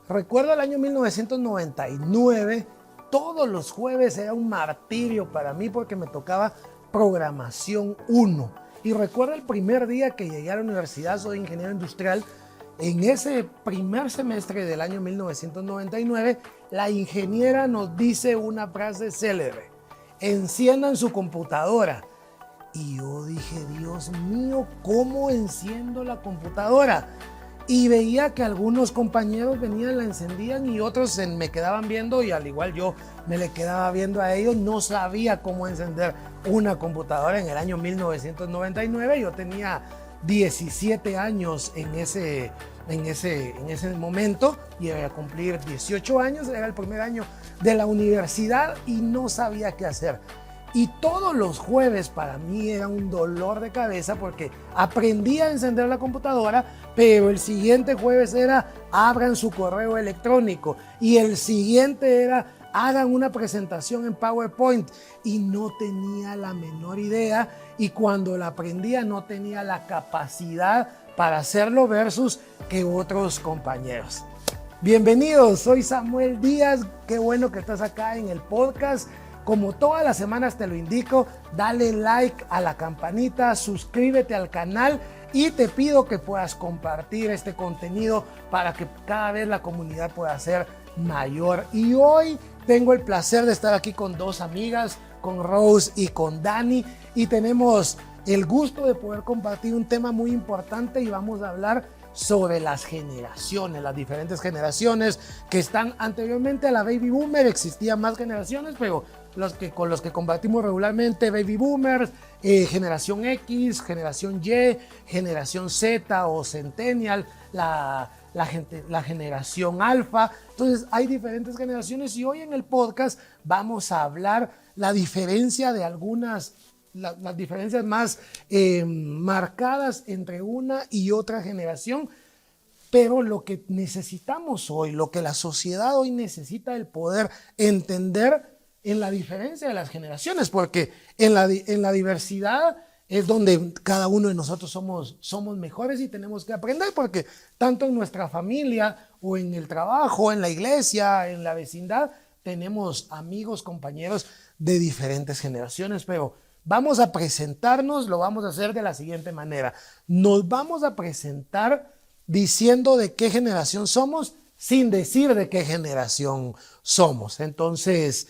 Recuerdo el año 1999, todos los jueves era un martirio para mí porque me tocaba programación 1. Y recuerdo el primer día que llegué a la universidad, soy ingeniero industrial. En ese primer semestre del año 1999, la ingeniera nos dice una frase célebre: enciendan su computadora. Y yo dije, Dios mío, ¿cómo enciendo la computadora? Y veía que algunos compañeros venían, la encendían y otros me quedaban viendo, y al igual yo me le quedaba viendo a ellos. No sabía cómo encender una computadora en el año 1999. Yo tenía 17 años en ese momento y iba a cumplir 18 años. Era el primer año de la universidad y no sabía qué hacer. Y todos los jueves para mí era un dolor de cabeza porque aprendí a encender la computadora, pero el siguiente jueves era abran su correo electrónico y el siguiente era hagan una presentación en PowerPoint, y no tenía la menor idea, y cuando la aprendía no tenía la capacidad para hacerlo versus que otros compañeros. Bienvenidos, soy Samuel Díaz, qué bueno que estás acá en el podcast. Como todas las semanas te lo indico, dale like a la campanita, suscríbete al canal y te pido que puedas compartir este contenido para que cada vez la comunidad pueda ser mayor. Y hoy tengo el placer de estar aquí con dos amigas, con Rose y con Dani, y tenemos el gusto de poder compartir un tema muy importante y vamos a hablar sobre las generaciones, las diferentes generaciones que están anteriormente a la Baby Boomer. Existían más generaciones, pero con los que compartimos regularmente: Baby Boomers, Generación X, Generación Y, Generación Z o Centennial, la generación Alfa. Entonces hay diferentes generaciones y hoy en el podcast vamos a hablar la diferencia de algunas, las diferencias más marcadas entre una y otra generación. Pero lo que necesitamos hoy, lo que la sociedad hoy necesita, el poder entender en la diferencia de las generaciones, porque en la diversidad es donde cada uno de nosotros somos mejores y tenemos que aprender, porque tanto en nuestra familia o en el trabajo, en la iglesia, en la vecindad, tenemos amigos, compañeros de diferentes generaciones. Pero vamos a presentarnos, lo vamos a hacer de la siguiente manera. Nos vamos a presentar diciendo de qué generación somos, sin decir de qué generación somos. Entonces,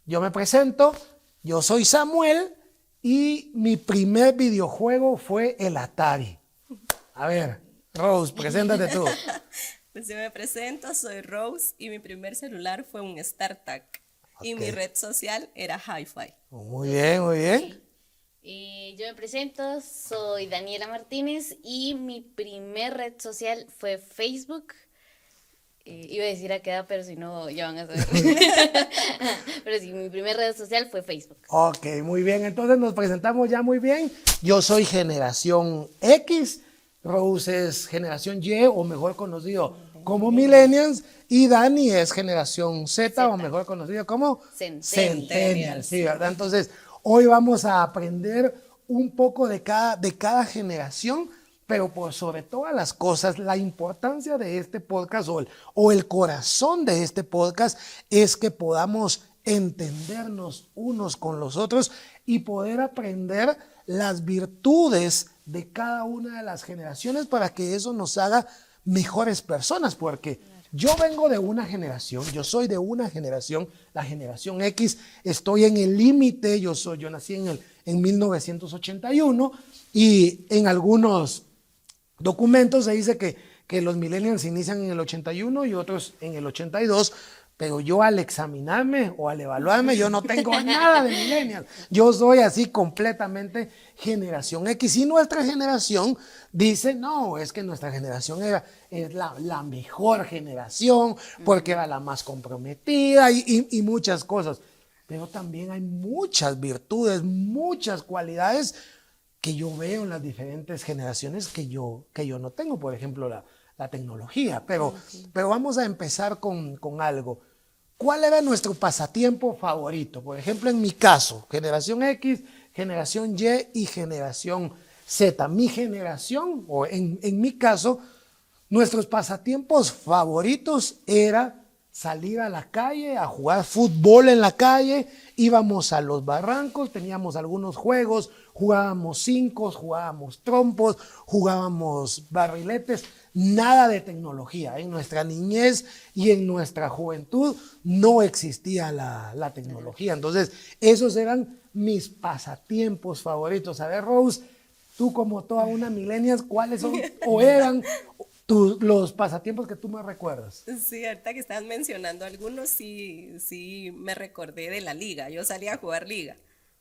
yo me presento, yo soy Samuel y mi primer videojuego fue el Atari. A ver, Rose, preséntate tú. Pues yo me presento, soy Rose y mi primer celular fue un StarTAC. Y mi red social era Hi-Fi. Muy bien, muy bien. Yo me presento, soy Daniela Martínez y mi primer red social fue Facebook. Iba a decir a qué edad, pero si no, ya van a saber. Pero sí, mi primer red social fue Facebook. Ok, muy bien. Entonces nos presentamos ya muy bien. Yo soy generación X, Rose es generación Y, o mejor conocido como Millennials, y Dani es generación Z, o mejor conocido como Centennial. Sí, ¿verdad? Entonces, hoy vamos a aprender un poco de cada generación, pero por sobre todas las cosas, la importancia de este podcast o el corazón de este podcast es que podamos entendernos unos con los otros y poder aprender las virtudes de cada una de las generaciones para que eso nos haga mejores personas, porque yo vengo de una generación, yo soy de una generación, la generación X, estoy en el límite, yo nací en 1981 y en algunos documentos se dice que los millennials inician en el 81 y otros en el 82, pero yo al examinarme o al evaluarme, yo no tengo nada de millennials. Yo soy así completamente generación X. Y nuestra generación dice, no, es que nuestra generación es la mejor generación porque era la más comprometida y muchas cosas. Pero también hay muchas virtudes, muchas cualidades que yo veo en las diferentes generaciones que yo no tengo. Por ejemplo, la tecnología. Pero vamos a empezar con algo. ¿Cuál era nuestro pasatiempo favorito? Por ejemplo, en mi caso, generación X, generación Y y generación Z. Mi generación, o en mi caso, Nuestros pasatiempos favoritos era salir a la calle, a jugar fútbol en la calle, íbamos a los barrancos, teníamos algunos juegos, jugábamos cincos, jugábamos trompos, jugábamos barriletes, nada de tecnología. En nuestra niñez y en nuestra juventud no existía la tecnología. Entonces, esos eran mis pasatiempos favoritos. A ver, Rose, tú como toda una millennial, ¿cuáles son o eran los pasatiempos que tú me recuerdas? Sí, ahorita que estás mencionando algunos, sí me recordé de la liga. Yo salía a jugar liga,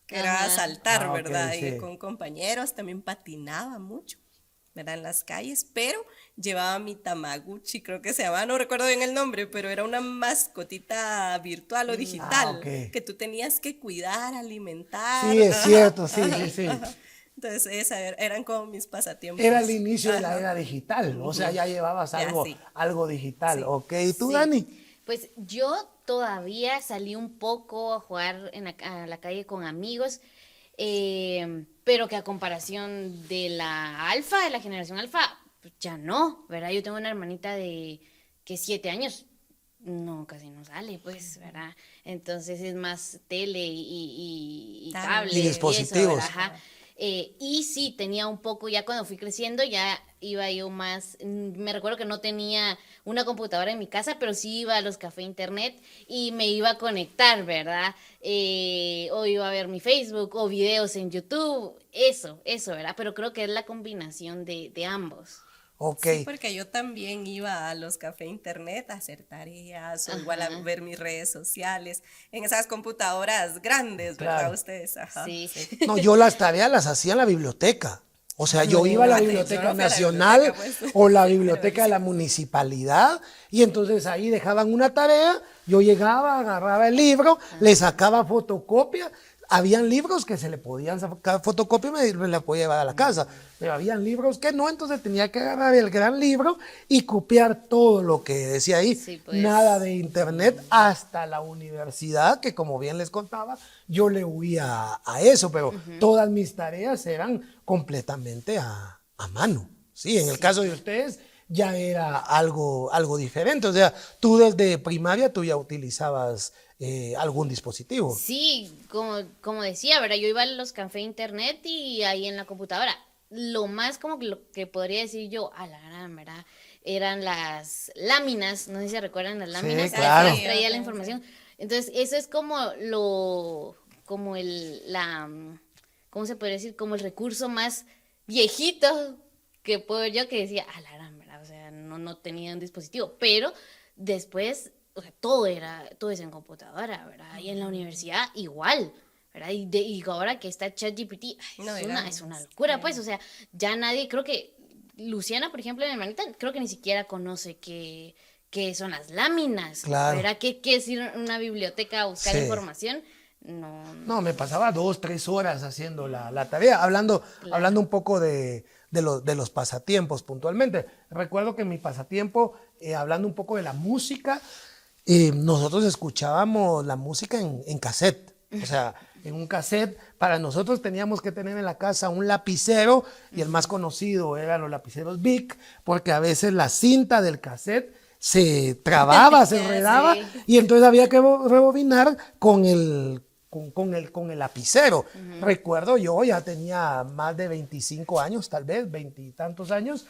que era saltar, Ah, ok, ¿verdad? sí. Y con compañeros también patinaba mucho, ¿verdad? En las calles, pero llevaba mi Tamaguchi, creo que se llamaba, no recuerdo bien el nombre, pero era una mascotita virtual o digital ok. que tú tenías que cuidar, alimentar. Sí, es Ajá, cierto, sí, ajá, sí, sí. ajá. Entonces, eran como mis pasatiempos. Era el inicio de la Ajá. era digital, o sea, ya llevabas Ya, algo, sí. algo digital. Sí. Ok, ¿y tú, Sí. Dani? Pues yo todavía salí un poco a jugar a la calle con amigos, pero que a comparación de la alfa, de la generación alfa, pues ya no, ¿verdad? Yo tengo una hermanita de que 7 años, no, casi no sale, pues, ¿verdad? Entonces es más tele y Tablet. tablet Y dispositivos. eso, ¿verdad? Ajá. Y sí, tenía un poco, ya cuando fui creciendo, ya iba yo más, me recuerdo que no tenía una computadora en mi casa, pero sí iba a los cafés internet y me iba a conectar, ¿verdad? O iba a ver mi Facebook o videos en YouTube, eso, ¿verdad? Pero creo que es la combinación de ambos. Ok, Sí, porque yo también iba a los cafés internet a hacer tareas o igual a Ajá. ver mis redes sociales en esas computadoras grandes, ¿verdad? Claro. Ustedes, ajá. Sí. no, yo las tareas las hacía en la biblioteca. O sea, yo No, iba a la yo Biblioteca no fui a la Nacional biblioteca, pues. o la Pero Biblioteca de la sí. Municipalidad y entonces ahí dejaban una tarea, yo llegaba, agarraba el libro, le sacaba fotocopia. Habían libros que se le podían sacar fotocopia y me la podía llevar a la casa, pero habían libros que no, entonces tenía que agarrar el gran libro y copiar todo lo que decía ahí. Sí, pues. Nada de internet hasta la universidad, que como bien les contaba, yo le huía a eso, pero todas mis tareas eran completamente a mano. Sí, en el caso de ustedes ya era algo diferente. O sea, tú desde primaria tú ya utilizabas algún dispositivo. Sí, como decía, ¿verdad? Yo iba a los cafés internet y ahí en la computadora. Lo más como que lo que podría decir yo, a la gran, ¿verdad? Eran las láminas, no sé si se recuerdan las láminas, claro. que traía la información. Entonces, eso es como ¿cómo se podría decir? Como el recurso más viejito que puedo ver yo que decía, a la gran, ¿verdad? O sea, no tenía un dispositivo, pero después, o sea, todo es en computadora, ¿verdad? Y en la universidad igual, ¿verdad? Y ahora que está ChatGPT, ay, No, es digamos, una locura, pues, o sea, ya nadie, creo que Luciana, por ejemplo, mi hermanita, creo que ni siquiera conoce qué son las láminas, Claro. ¿verdad? ¿Qué es ir a una biblioteca a buscar Sí. información? No. No, me pasaba 2, 3 horas haciendo la tarea, hablando un poco de los pasatiempos puntualmente. Recuerdo que mi pasatiempo, hablando un poco de la música, nosotros escuchábamos la música en cassette. O sea, en un cassette, para nosotros teníamos que tener en la casa un lapicero y el más conocido eran los lapiceros Bic, porque a veces la cinta del cassette se trababa, se enredaba Sí. y entonces había que rebobinar con el lapicero. Recuerdo, yo ya tenía más de 25 años, tal vez 20 y tantos años,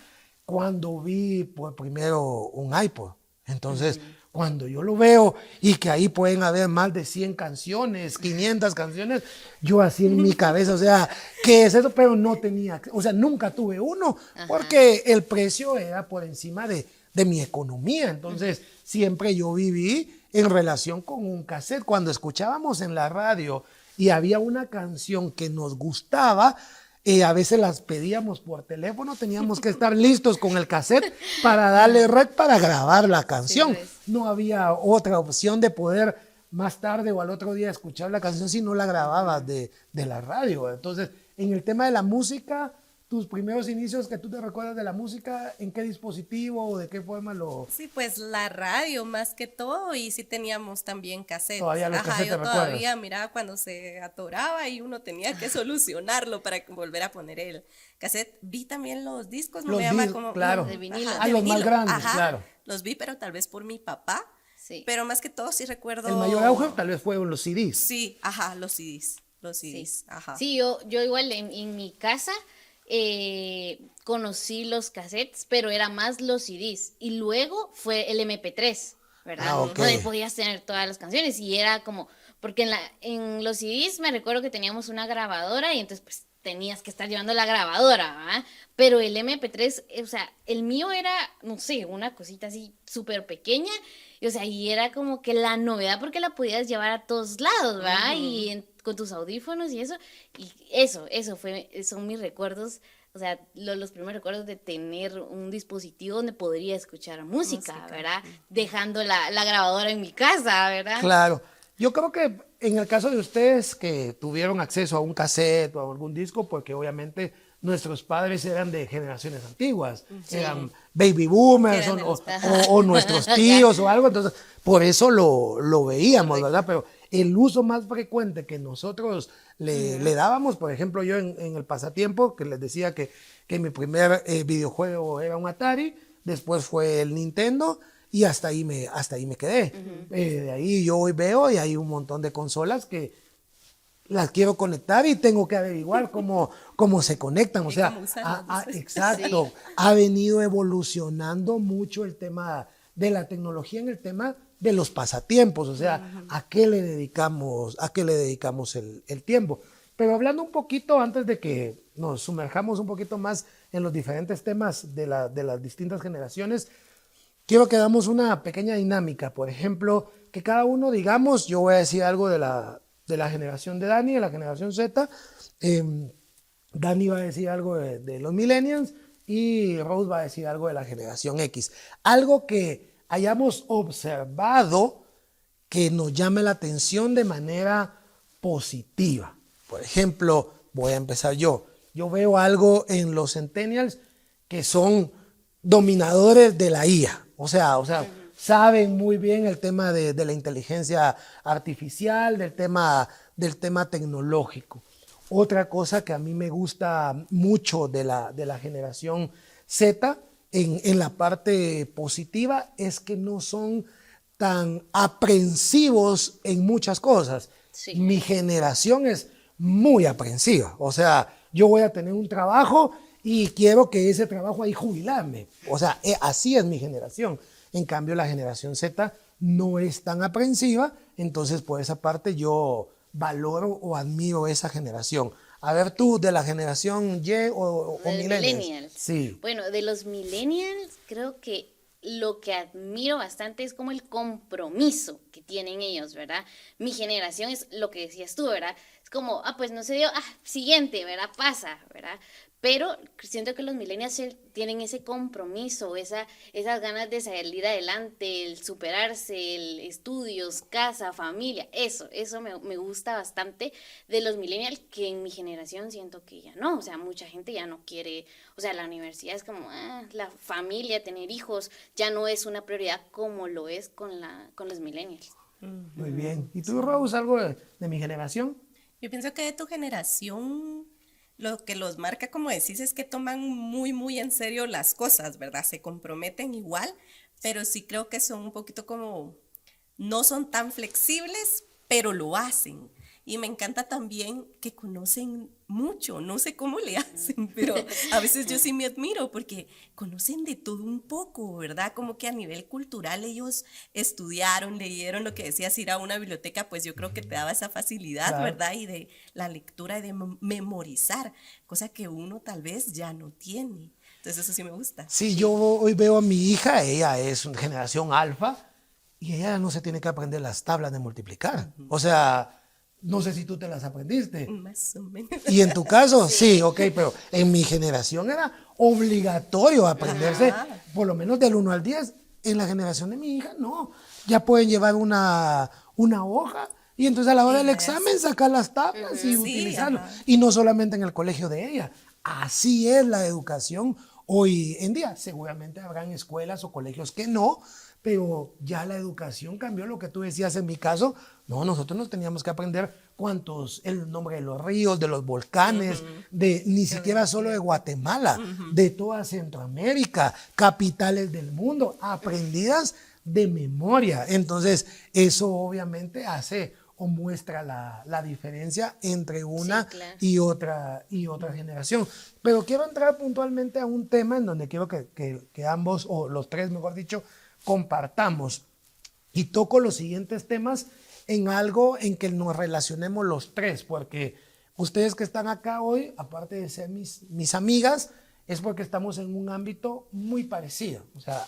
cuando vi por primero un iPod. Entonces, cuando yo lo veo y que ahí pueden haber más de 100 canciones, 500 canciones, yo así en mi cabeza, o sea, ¿qué es eso? Pero no tenía, o sea, nunca tuve uno, porque el precio era por encima de mi economía. Entonces, siempre yo viví en relación con un cassette. Cuando escuchábamos en la radio y había una canción que nos gustaba, a veces las pedíamos por teléfono, teníamos que estar listos con el cassette para darle rec para grabar la canción. Sí, pues. No había otra opción de poder más tarde o al otro día escuchar la canción si no la grababas de la radio. Entonces, en el tema de la música, tus primeros inicios que tú te recuerdas de la música, ¿en qué dispositivo o de qué forma lo...? Sí, pues la radio más que todo y sí teníamos también cassettes. Todavía los Ajá, cassettes, yo ¿te todavía recuerdas? miraba cuando se atoraba y uno tenía que solucionarlo para volver a poner el cassette. Vi también los discos, no Los me llama discos, como... claro. De vinilo. Ajá, Ah, de los más vinilo. grandes, Ajá, claro. los vi, pero tal vez por mi papá. Sí. Pero más que todo sí recuerdo... El mayor auge tal vez fue los CDs. Sí, ajá, los CDs. Los CDs, Sí, ajá. sí, yo igual en mi casa conocí los cassettes, pero era más los CDs. Y luego fue el MP3, ¿verdad? Ah, ok. Donde podías tener todas las canciones y era como, porque en los CDs me recuerdo que teníamos una grabadora y entonces pues tenías que estar llevando la grabadora, ¿verdad? Pero el MP3, o sea, el mío era, no sé, una cosita así súper pequeña. Y, o sea, y era como que la novedad porque la podías llevar a todos lados, ¿verdad? Y con tus audífonos y eso. Y son mis recuerdos, o sea, los primeros recuerdos de tener un dispositivo donde podría escuchar música, ¿verdad? Dejando la grabadora en mi casa, ¿verdad? Claro. Yo creo que en el caso de ustedes que tuvieron acceso a un cassette o a algún disco, porque obviamente nuestros padres eran de generaciones antiguas, eran baby boomers Eran de los o nuestros tíos o algo, entonces por eso lo veíamos, ¿verdad? Pero el uso más frecuente que nosotros le dábamos, por ejemplo, yo en el pasatiempo, que les decía que mi primer videojuego era un Atari, después fue el Nintendo, y hasta ahí me quedé. De ahí yo hoy veo y hay un montón de consolas que las quiero conectar y tengo que averiguar cómo se conectan. O sea, cómo usarlas. exacto. Ha venido evolucionando mucho el tema de la tecnología en el tema de los pasatiempos. O sea, ¿a qué le dedicamos el tiempo? Pero hablando un poquito, antes de que nos sumerjamos un poquito más en los diferentes temas de las distintas generaciones, quiero que hagamos una pequeña dinámica. Por ejemplo, que cada uno digamos, yo voy a decir algo de la generación de Dani, de la generación Z. Dani va a decir algo de los millennials y Rose va a decir algo de la generación X. Algo que hayamos observado que nos llame la atención de manera positiva. Por ejemplo, voy a empezar yo. Yo veo algo en los centennials que son dominadores de la IA. O sea, saben muy bien el tema de la inteligencia artificial, del tema tecnológico. Otra cosa que a mí me gusta mucho de la generación Z en la parte positiva es que no son tan aprensivos en muchas cosas. Sí. Mi generación es muy aprensiva. O sea, yo voy a tener un trabajo y quiero que ese trabajo ahí jubilarme. O sea, así es mi generación. En cambio, la generación Z no es tan aprensiva, entonces por esa parte yo valoro o admiro esa generación. A ver tú, de la generación Y o De millennials. Sí. Bueno, de los millennials, creo que lo que admiro bastante es como el compromiso que tienen ellos, ¿verdad? Mi generación es lo que decías tú, ¿verdad? Es como, pues no se dio, siguiente, ¿verdad? Pasa, ¿verdad? Pero siento que los millennials tienen ese compromiso, esas ganas de salir adelante, el superarse, el estudios, casa, familia, eso me gusta bastante de los millennials, que en mi generación siento que ya no, o sea, mucha gente ya no quiere, o sea, la universidad es como, la familia, tener hijos, ya no es una prioridad como lo es con los millennials. Muy bien. ¿Y tú, Rose, algo de mi generación? Yo pienso que de tu generación lo que los marca, como decís, es que toman muy, muy en serio las cosas, ¿verdad? Se comprometen igual, pero sí creo que son un poquito como, no son tan flexibles, pero lo hacen. Y me encanta también que conocen mucho, no sé cómo le hacen, pero a veces yo sí me admiro porque conocen de todo un poco, ¿verdad? Como que a nivel cultural ellos estudiaron, leyeron, lo que decías, ir a una biblioteca, pues yo creo que te daba esa facilidad, Claro. ¿verdad? Y de la lectura y de memorizar, cosa que uno tal vez ya no tiene. Entonces eso sí me gusta. Sí, yo hoy veo a mi hija, ella es una generación alfa y ella no se tiene que aprender las tablas de multiplicar. O sea, no sé si tú te las aprendiste. Más o menos. Y en tu caso, sí, ok, pero en mi generación era obligatorio aprenderse por lo menos del 1 al 10. En la generación de mi hija, no. Ya pueden llevar una hoja y entonces a la hora del examen sacar las tablas y Sí, utilizarlo. ajá. Y no solamente en el colegio de ella. así es la educación hoy en día. Seguramente habrán escuelas o colegios que no, pero ya la educación cambió. Lo que tú decías en mi caso, no, nosotros nos teníamos que aprender el nombre de los ríos, de los volcanes, de ni siquiera solo de Guatemala, de toda Centroamérica, capitales del mundo, aprendidas de memoria. Entonces, eso obviamente hace o muestra la diferencia entre una Sí, claro. y otra generación. Pero quiero entrar puntualmente a un tema en donde quiero que ambos, o los tres, mejor dicho, compartamos. Y toco los siguientes temas en algo en que nos relacionemos los tres, porque ustedes que están acá hoy, aparte de ser mis amigas, es porque estamos en un ámbito muy parecido. O sea,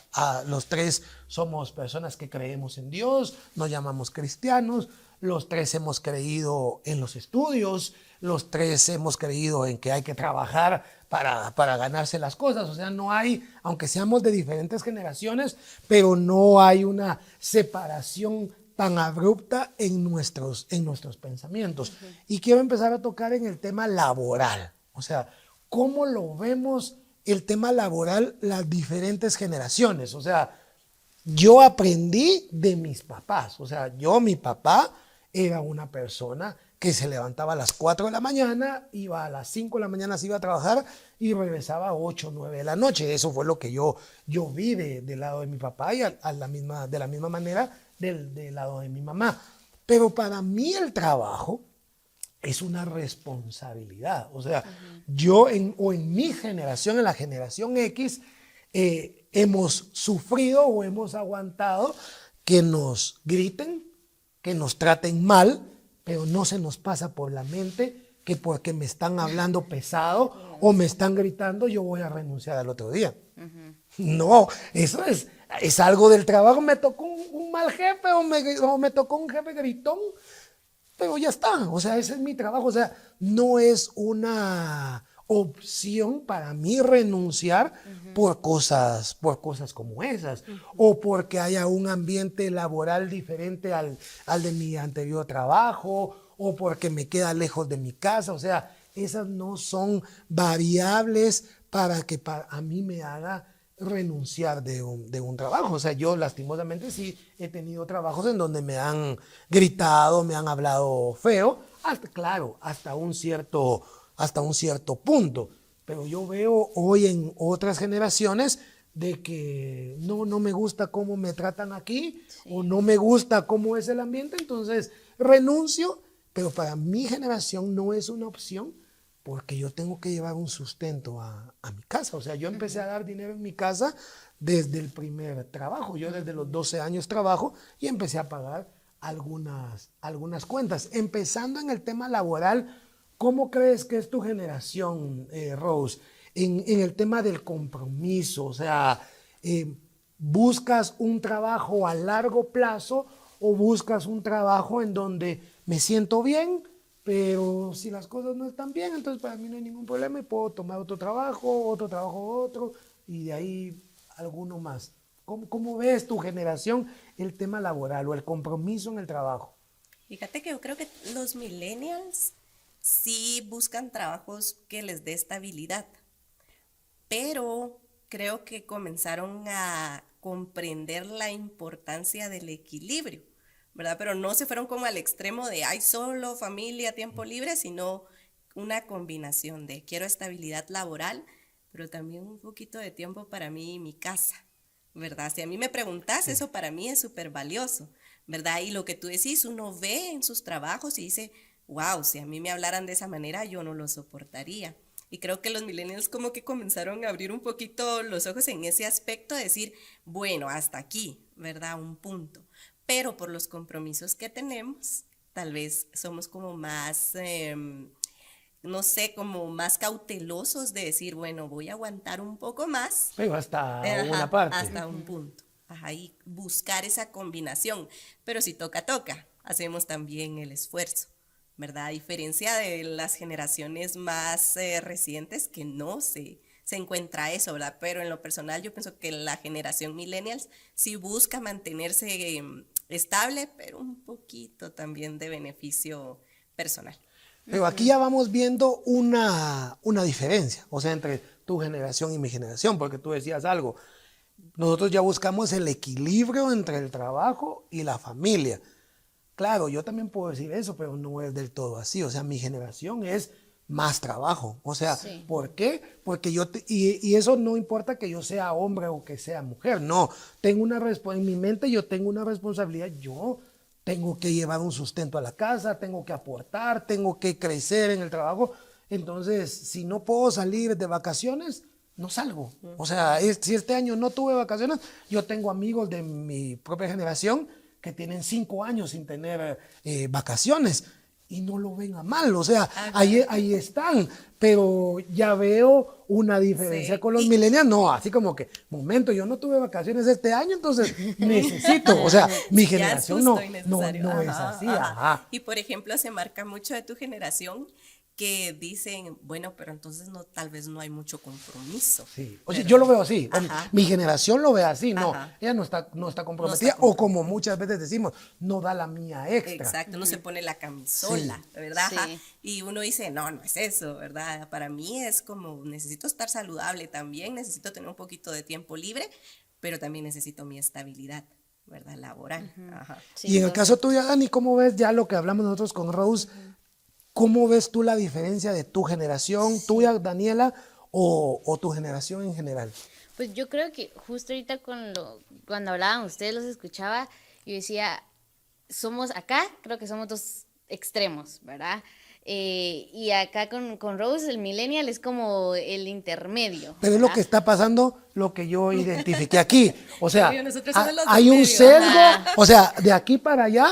los tres somos personas que creemos en Dios, nos llamamos cristianos, los tres hemos creído en los estudios, los tres hemos creído en que hay que trabajar para ganarse las cosas. O sea, no hay, aunque seamos de diferentes generaciones, pero no hay una separación tan abrupta en nuestros pensamientos. Y quiero empezar a tocar en el tema laboral. O sea, ¿cómo lo vemos el tema laboral las diferentes generaciones? O sea, yo aprendí de mis papás. O sea, mi papá era una persona que se levantaba a las 4 de la mañana, iba a las 5 de la mañana, se iba a trabajar y regresaba a 8 o 9 de la noche. Eso fue lo que yo vi del lado de mi papá y de la misma manera del lado de mi mamá. Pero para mí el trabajo es una responsabilidad. O sea, en mi generación, en la generación X, hemos sufrido o hemos aguantado que nos griten, que nos traten mal, pero no se nos pasa por la mente que porque me están hablando pesado o me están gritando, yo voy a renunciar al otro día. No, eso es algo del trabajo. Me tocó un mal jefe o me tocó un jefe gritón, pero ya está. O sea, ese es mi trabajo. O sea, no es una opción para mí renunciar por cosas como esas, o porque haya un ambiente laboral diferente al de mi anterior trabajo, o porque me queda lejos de mi casa. O sea, esas no son variables para que a mí me haga renunciar de un trabajo. O sea, yo lastimosamente sí he tenido trabajos en donde me han gritado, me han hablado feo, hasta un cierto punto. Pero yo veo hoy en otras generaciones de que no me gusta cómo me tratan aquí, o no me gusta cómo es el ambiente, entonces renuncio. Pero para mi generación no es una opción, porque yo tengo que llevar un sustento a mi casa. O sea, yo empecé a dar dinero en mi casa desde el primer trabajo. Yo desde los 12 años trabajo y empecé a pagar algunas cuentas. Empezando en el tema laboral, ¿cómo crees que es tu generación, Rose, en el tema del compromiso? O sea, ¿buscas un trabajo a largo plazo o buscas un trabajo en donde me siento bien, pero si las cosas no están bien, entonces para mí no hay ningún problema y puedo tomar otro trabajo, y de ahí alguno más? ¿Cómo ves tu generación el tema laboral o el compromiso en el trabajo? Fíjate que yo creo que los millennials sí buscan trabajos que les dé estabilidad, pero creo que comenzaron a comprender la importancia del equilibrio, ¿verdad? Pero no se fueron como al extremo de hay solo familia, tiempo libre, sino una combinación de quiero estabilidad laboral, pero también un poquito de tiempo para mí y mi casa, ¿verdad? Si a mí me preguntas, eso para mí es súper valioso, ¿verdad? Y lo que tú decís, uno ve en sus trabajos y dice, wow, si a mí me hablaran de esa manera, yo no lo soportaría. Y creo que los millennials como que comenzaron a abrir un poquito los ojos en ese aspecto, de decir, bueno, hasta aquí, ¿verdad? Un punto. Pero por los compromisos que tenemos, tal vez somos como más, no sé, como más cautelosos de decir, bueno, voy a aguantar un poco más. Pero hasta una Ajá, parte. hasta un punto. Ajá, y buscar esa combinación. Pero si toca, toca. Hacemos también el esfuerzo, ¿verdad? A diferencia de las generaciones más recientes que no se encuentra eso, ¿verdad? Pero en lo personal yo pienso que la generación millennials sí busca mantenerse estable, pero un poquito también de beneficio personal. Pero aquí ya vamos viendo una diferencia, o sea, entre tu generación y mi generación, porque tú decías algo. Nosotros ya buscamos el equilibrio entre el trabajo y la familia. Claro, yo también puedo decir eso, pero no es del todo así. O sea, mi generación es más trabajo. O sea, Sí. ¿por qué? Porque y eso no importa que yo sea hombre o que sea mujer. No, tengo en mi mente yo tengo una responsabilidad. Yo tengo que llevar un sustento a la casa, tengo que aportar, tengo que crecer en el trabajo. Entonces, si no puedo salir de vacaciones, no salgo. O sea, si este año no tuve vacaciones, yo tengo amigos de mi propia generación que tienen 5 años sin tener vacaciones y no lo ven a mal. O sea, ahí están. Pero ya veo una diferencia Sí. con los millennials. No, así como que, momento, yo no tuve vacaciones este año, entonces necesito. O sea, mi Ya es generación justo no, y no, necesario. no es Ajá, así. ajá. Ajá. Y por ejemplo, se marca mucho de tu generación que dicen, bueno, pero entonces no, tal vez no hay mucho compromiso. Sí. O sea, ¿verdad? yo lo veo así. Ajá. Mi generación lo ve así. No, Ajá. ella no está comprometida. comprometida. O como muchas veces decimos, no da la mía extra. Exacto, no se pone la camisola, ¿verdad? Sí. Ajá. Y uno dice, no, no es eso, ¿verdad? Para mí es como, necesito estar saludable también, necesito tener un poquito de tiempo libre, pero también necesito mi estabilidad, ¿verdad? Laboral. Ajá. Sí, Y en el caso tuyo, Dani, ¿cómo ves ya lo que hablamos nosotros con Rose? ¿Cómo ves tú la diferencia de tu generación, tuya, Daniela, o tu generación en general? Pues yo creo que justo ahorita cuando hablaban ustedes, los escuchaba, yo decía, creo que somos dos extremos, ¿verdad? Y acá con Rose, el millennial es como el intermedio. Pero es lo ¿verdad? que está pasando, lo que yo identifiqué aquí. O sea, Obvio, nosotros somos los del hay un medio. sesgo, Ajá. o sea, de aquí para allá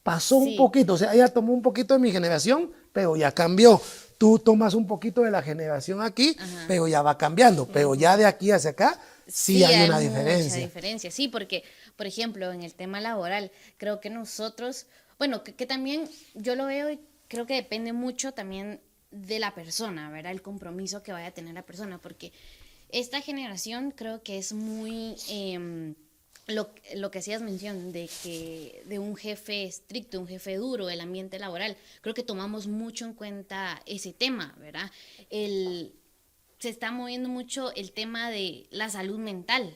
pasó un Sí. poquito. O sea, ella tomó un poquito de mi generación, pero ya cambió. Tú tomas un poquito de la generación aquí, pero ya va cambiando. Pero ya de aquí hacia acá, sí hay una mucha diferencia. diferencia, sí, porque, por ejemplo, en el tema laboral, creo que nosotros, bueno, que también yo lo veo y creo que depende mucho también de la persona, ¿verdad? El compromiso que vaya a tener la persona, porque esta generación creo que es muy... lo que hacías mención de un jefe estricto, un jefe duro, el ambiente laboral, creo que tomamos mucho en cuenta ese tema, ¿verdad? Se está moviendo mucho el tema de la salud mental.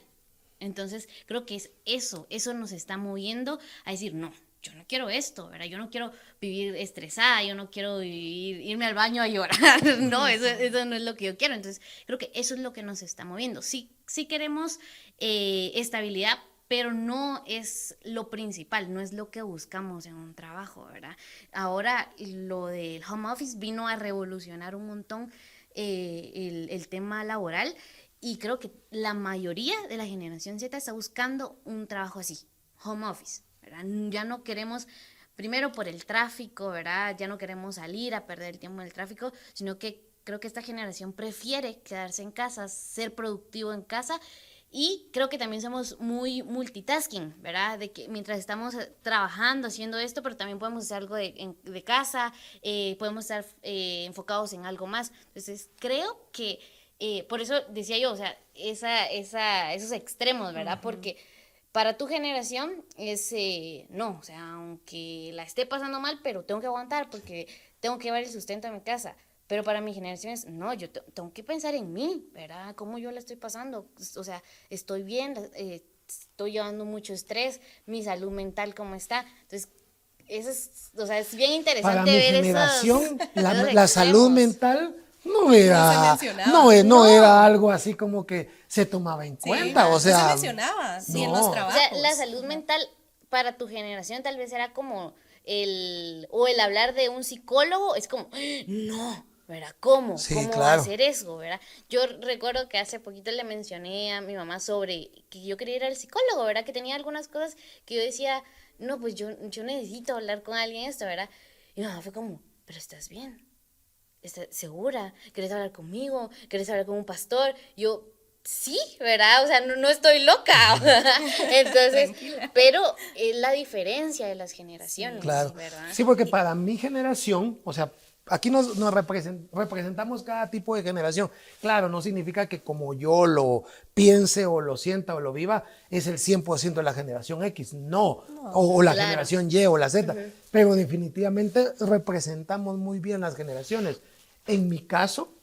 Entonces, creo que es eso nos está moviendo a decir, no, yo no quiero esto, ¿verdad? Yo no quiero vivir estresada, yo no quiero irme al baño a llorar, no, eso no es lo que yo quiero. Entonces, creo que eso es lo que nos está moviendo. Sí queremos estabilidad, pero no es lo principal, no es lo que buscamos en un trabajo, ¿verdad? Ahora lo del home office vino a revolucionar un montón el tema laboral y creo que la mayoría de la generación Z está buscando un trabajo así, home office, ¿verdad? Ya no queremos, primero por el tráfico, ¿verdad? Ya no queremos salir a perder el tiempo en el tráfico, sino que creo que esta generación prefiere quedarse en casa, ser productivo en casa. Y creo que también somos muy multitasking, ¿verdad? De que mientras estamos trabajando, haciendo esto, pero también podemos hacer algo de casa, podemos estar enfocados en algo más. Entonces, creo que, por eso decía yo, o sea, esos extremos, ¿verdad? Porque para tu generación es, no, o sea, aunque la esté pasando mal, pero tengo que aguantar porque tengo que llevar el sustento a mi casa. Pero para mi generación es, no, yo tengo que pensar en mí, ¿verdad? ¿Cómo yo la estoy pasando? O sea, estoy bien, estoy llevando mucho estrés, mi salud mental, ¿cómo está? Entonces, o sea, es bien interesante Para mi ver generación, esos la salud extremos. mental no era, mencionaba. no No. era algo así como que se tomaba en cuenta. O no sea, se mencionaba, sí, en no. los O trabajos. O sea, la salud mental para tu generación tal vez era como el hablar de un psicólogo, es como, no, ¿verdad? ¿Cómo? Sí, ¿Cómo claro. hacer eso, verdad? Yo recuerdo que hace poquito le mencioné a mi mamá sobre que yo quería ir al psicólogo, ¿verdad? Que tenía algunas cosas que yo decía, no, pues yo necesito hablar con alguien esto, ¿verdad? Y mi mamá fue como, pero estás bien, ¿estás segura? ¿Querés hablar conmigo? ¿Querés hablar con un pastor? Yo, sí, ¿verdad? O sea, no estoy loca. Entonces, pero es la diferencia de las generaciones, Claro. ¿verdad? Sí, porque para mi generación, o sea, aquí nos representamos cada tipo de generación. Claro, no significa que como yo lo piense o lo sienta o lo viva, es el 100% de la generación X. No, o la Claro. generación Y o la Z. Pero definitivamente representamos muy bien las generaciones. En mi caso,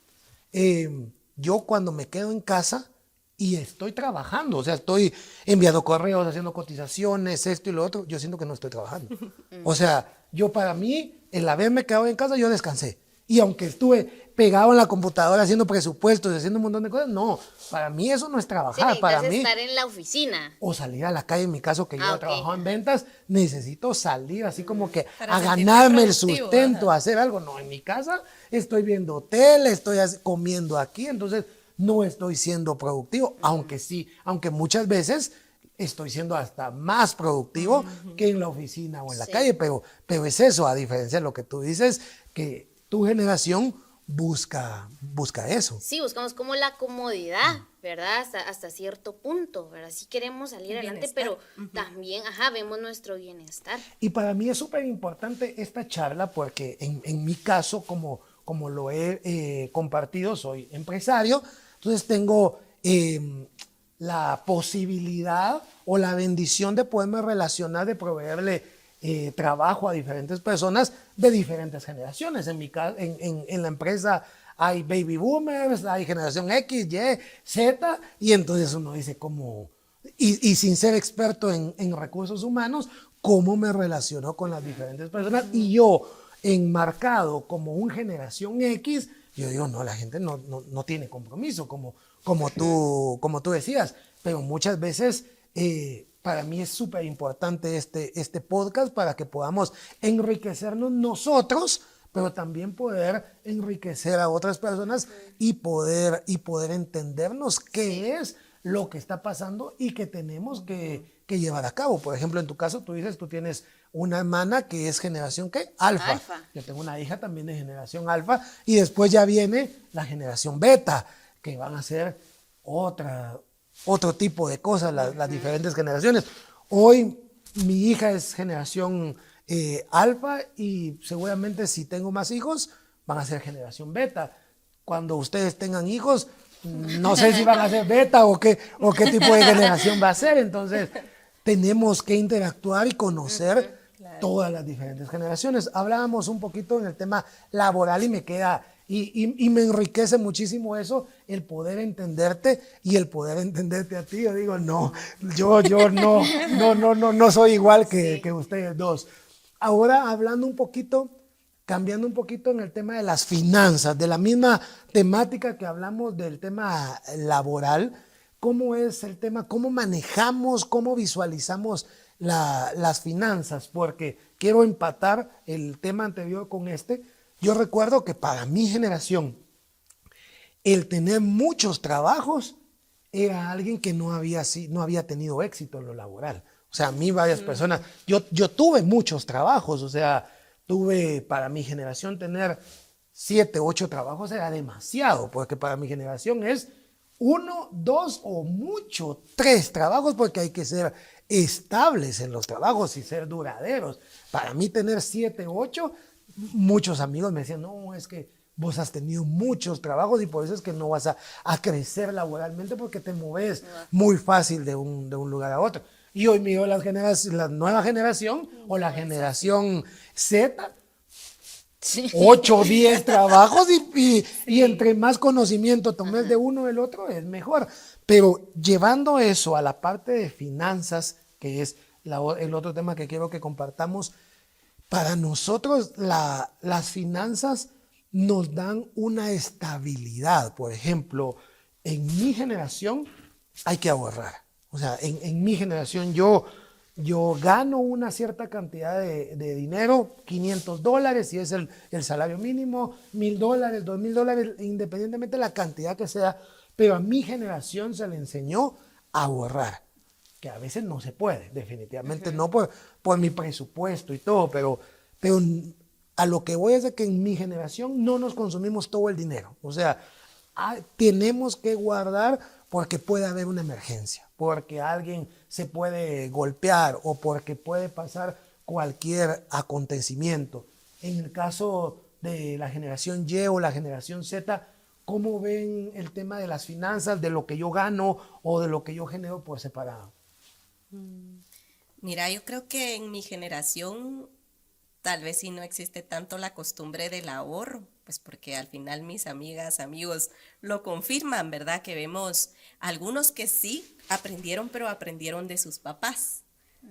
yo cuando me quedo en casa y estoy trabajando, o sea, estoy enviando correos, haciendo cotizaciones, esto y lo otro, yo siento que no estoy trabajando. O sea, yo para mí, el haberme quedado en casa, yo descansé. Y aunque estuve pegado en la computadora haciendo presupuestos, haciendo un montón de cosas, no, para mí eso no es Sí, trabajar. Para necesitas mí, estar en la oficina. o salir a la calle, en mi caso que yo he Ok. trabajado en ventas, necesito salir así como que Para a sentirte ganarme el productivo, sustento, ajá. a hacer algo. No, en mi casa estoy viendo tele, estoy comiendo aquí, entonces no estoy siendo productivo, aunque sí, aunque muchas veces estoy siendo hasta más productivo que en la oficina o en la Sí. calle, pero es eso, a diferencia de lo que tú dices, que tu generación busca eso. Sí, buscamos como la comodidad, ¿verdad? Hasta cierto punto, ¿verdad? Sí queremos salir El adelante, bienestar. pero también, ajá, vemos nuestro bienestar. Y para mí es súper importante esta charla porque en mi caso, como lo he compartido, soy empresario, entonces tengo la posibilidad o la bendición de poderme relacionar, de proveerle trabajo a diferentes personas de diferentes generaciones. En mi caso, en la empresa hay baby boomers, hay generación X, Y, Z, y entonces uno dice como... Y sin ser experto en recursos humanos, cómo me relaciono con las diferentes personas. Y yo, enmarcado como un generación X, yo digo, no, la gente no tiene compromiso, como tú decías. Pero muchas veces, para mí es súper importante este podcast para que podamos enriquecernos nosotros, pero también poder enriquecer a otras personas y poder entendernos qué es lo que está pasando y que tenemos que llevar a cabo. Por ejemplo, en tu caso, tú dices, tú tienes una hermana que es generación, ¿qué? Alfa. Alfa. Yo tengo una hija también de generación alfa y después ya viene la generación beta, que van a ser otro tipo de cosas, las diferentes generaciones. Hoy mi hija es generación alfa y seguramente si tengo más hijos, van a ser generación beta. Cuando ustedes tengan hijos, no sé si van a ser beta o qué tipo de generación va a ser. Entonces, tenemos que interactuar y conocer todas las diferentes generaciones. Hablábamos un poquito en el tema laboral y me queda, y me enriquece muchísimo eso, el poder entenderte y el poder entenderte a ti. Yo digo, no, yo no soy igual que ustedes dos. Ahora, hablando un poquito, cambiando un poquito en el tema de las finanzas, de la misma temática que hablamos del tema laboral, ¿cómo es el tema? ¿Cómo manejamos, cómo visualizamos las finanzas? Porque quiero empatar el tema anterior con este. Yo recuerdo que para mi generación, el tener muchos trabajos era alguien que no había tenido éxito en lo laboral. O sea, a mí varias personas, yo tuve muchos trabajos, o sea, tuve, para mi generación tener 7, 8 trabajos era demasiado, porque para mi generación es 1, 2 o mucho 3 trabajos, porque hay que ser estables en los trabajos y ser duraderos. Para mí tener 7, 8, muchos amigos me decían, no, es que vos has tenido muchos trabajos y por eso es que no vas a crecer laboralmente porque te moves muy fácil de un lugar a otro. Y hoy miro la nueva generación o la generación Z, Sí. 8 o 10 trabajos y entre más conocimiento tomes de uno del otro es mejor. Pero llevando eso a la parte de finanzas, que es el otro tema que quiero que compartamos, para nosotros las finanzas nos dan una estabilidad. Por ejemplo, en mi generación hay que ahorrar. O sea, en mi generación yo gano una cierta cantidad de dinero, $500 si es el salario mínimo, $1,000, $2,000, independientemente de la cantidad que sea, pero a mi generación se le enseñó a ahorrar, que a veces no se puede, definitivamente no por mi presupuesto y todo, pero a lo que voy es de que en mi generación no nos consumimos todo el dinero, o sea, tenemos que guardar porque puede haber una emergencia, porque alguien se puede golpear o porque puede pasar cualquier acontecimiento. En el caso de la generación Y o la generación Z, ¿cómo ven el tema de las finanzas, de lo que yo gano o de lo que yo genero por separado? Mira, yo creo que en mi generación tal vez sí no existe tanto la costumbre del ahorro, pues porque al final mis amigas, amigos lo confirman, ¿verdad? Que vemos algunos que sí aprendieron, pero aprendieron de sus papás,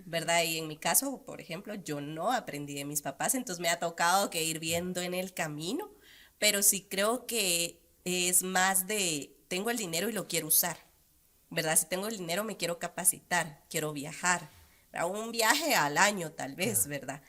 ¿verdad? Y en mi caso, por ejemplo, yo no aprendí de mis papás, entonces me ha tocado que ir viendo en el camino, pero sí creo que es más de, tengo el dinero y lo quiero usar, ¿verdad? Si tengo el dinero me quiero capacitar, quiero viajar, ¿verdad? Un viaje al año tal vez, ¿verdad?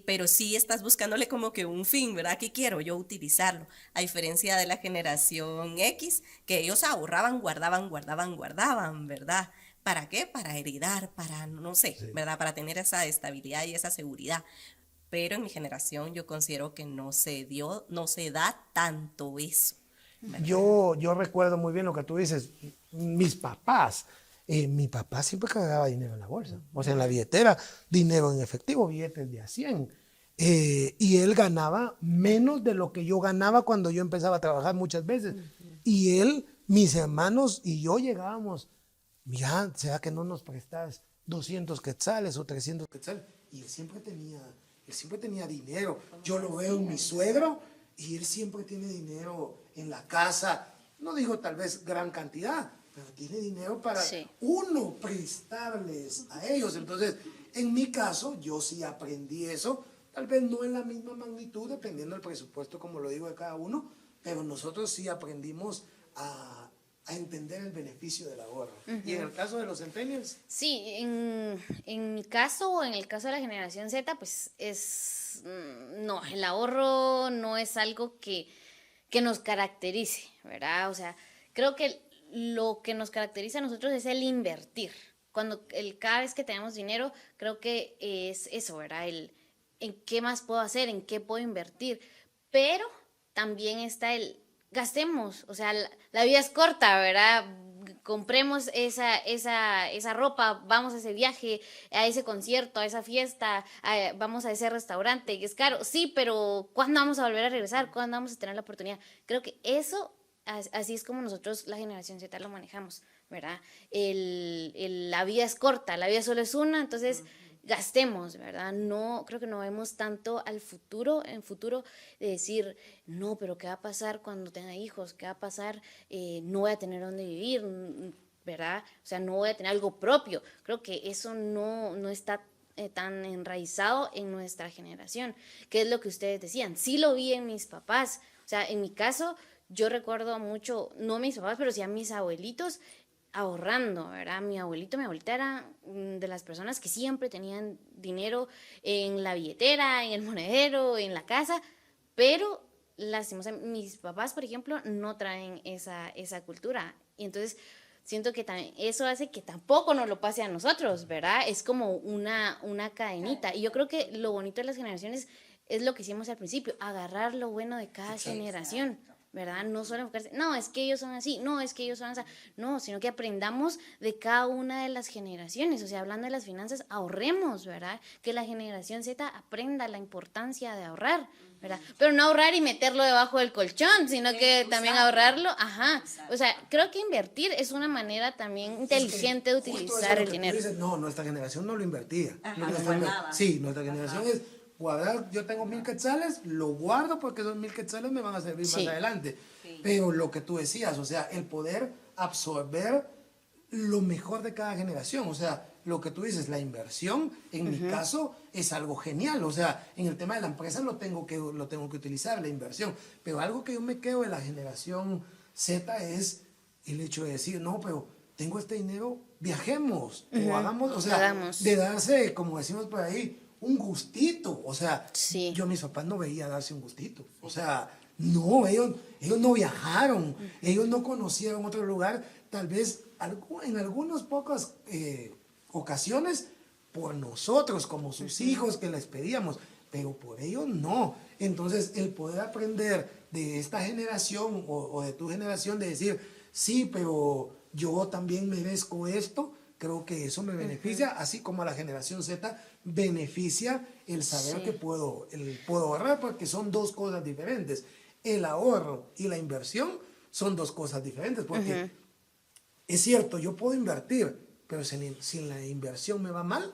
Pero sí estás buscándole como que un fin, ¿verdad? ¿Qué quiero yo utilizarlo? A diferencia de la generación X, que ellos ahorraban, guardaban, guardaban, guardaban, ¿verdad? ¿Para qué? Para heredar, para, no sé, Sí. ¿verdad? Para tener esa estabilidad y esa seguridad. Pero en mi generación yo considero que no se dio, no se da tanto eso, ¿verdad? Yo recuerdo muy bien lo que tú dices. Mis papás, mi papá siempre cargaba dinero en la bolsa, o sea, en la billetera, dinero en efectivo, billetes de a 100. Y él ganaba menos de lo que yo ganaba cuando yo empezaba a trabajar muchas veces. Y él, mis hermanos y yo llegábamos, mira, ¿será que no nos prestas 200 quetzales o 300 quetzales? Y él siempre tenía dinero. Yo lo veo en mi suegro y él siempre tiene dinero en la casa. No digo tal vez gran cantidad, pero tiene dinero para Sí. uno prestarles a ellos. Entonces, en mi caso, yo sí aprendí eso, tal vez no en la misma magnitud, dependiendo del presupuesto, como lo digo, de cada uno, pero nosotros sí aprendimos a entender el beneficio del ahorro. Y en el caso de los centennials, Sí, en mi caso o en el caso de la generación Z, pues no, el ahorro no es algo que nos caracterice, ¿verdad? O sea, creo que lo que nos caracteriza a nosotros es el invertir. Cada vez que tenemos dinero, creo que es eso, ¿verdad? En qué más puedo hacer, en qué puedo invertir. Pero también está gastemos, o sea, la vida es corta, ¿verdad? Compremos esa ropa, vamos a ese viaje, a ese concierto, a esa fiesta, vamos a ese restaurante, que es caro, sí, pero ¿cuándo vamos a volver a regresar? ¿Cuándo vamos a tener la oportunidad? Creo que eso, así es como nosotros, la generación Z, lo manejamos, ¿verdad? La vida es corta, la vida solo es una, entonces gastemos, ¿verdad? No, creo que no vemos tanto al futuro, en futuro, de decir, no, pero ¿qué va a pasar cuando tenga hijos? ¿Qué va a pasar? No voy a tener dónde vivir, ¿verdad? O sea, no voy a tener algo propio. Creo que eso no está tan enraizado en nuestra generación, que es lo que ustedes decían. Sí lo vi en mis papás, o sea, en mi caso, yo recuerdo mucho, no a mis papás, pero sí a mis abuelitos, ahorrando, ¿verdad? Mi abuelito, mi abuelita era de las personas que siempre tenían dinero en la billetera, en el monedero, en la casa, pero lastimosamente mis papás, por ejemplo, no traen esa cultura. Y entonces siento que también eso hace que tampoco nos lo pase a nosotros, ¿verdad? Es como una cadenita. Y yo creo que lo bonito de las generaciones es lo que hicimos al principio, agarrar lo bueno de cada generación. ¿Verdad? No solo enfocarse, no, es que ellos son así, no, es que ellos son así, no, sino que aprendamos de cada una de las generaciones, o sea, hablando de las finanzas, ahorremos, ¿verdad? Que la generación Z aprenda la importancia de ahorrar, ¿verdad? Pero no ahorrar y meterlo debajo del colchón, sino que también ahorrarlo, ajá, o sea, creo que invertir es una manera también inteligente de justo eso utilizar es lo el que tú dinero. dices, no, nuestra generación no lo invertía. Ajá, Nuestra lo guardaba. sí, nuestra generación es guardar, yo tengo 1000 quetzales, lo guardo porque esos 1000 quetzales me van a servir Sí. más adelante. Pero lo que tú decías, o sea, el poder absorber lo mejor de cada generación, o sea, lo que tú dices, la inversión, en mi caso, es algo genial, o sea, en el tema de la empresa lo tengo que utilizar, la inversión, pero algo que yo me quedo de la generación Z es el hecho de decir, no, pero tengo este dinero, viajemos, o hagamos, o sea, Hagamos. de darse, como decimos por ahí, un gustito, o sea, Sí. yo a mis papás no veía darse un gustito, o sea, no, ellos no viajaron, ellos no conocieron otro lugar, tal vez en algunas pocas ocasiones por nosotros, como sus hijos que les pedíamos, pero por ellos no. Entonces, el poder aprender de esta generación o de tu generación, de decir, sí, pero yo también merezco esto, creo que eso me beneficia, así como a la generación Z beneficia el saber que puedo ahorrar, porque son dos cosas diferentes. El ahorro y la inversión son dos cosas diferentes, porque es cierto, yo puedo invertir, pero si la inversión me va mal,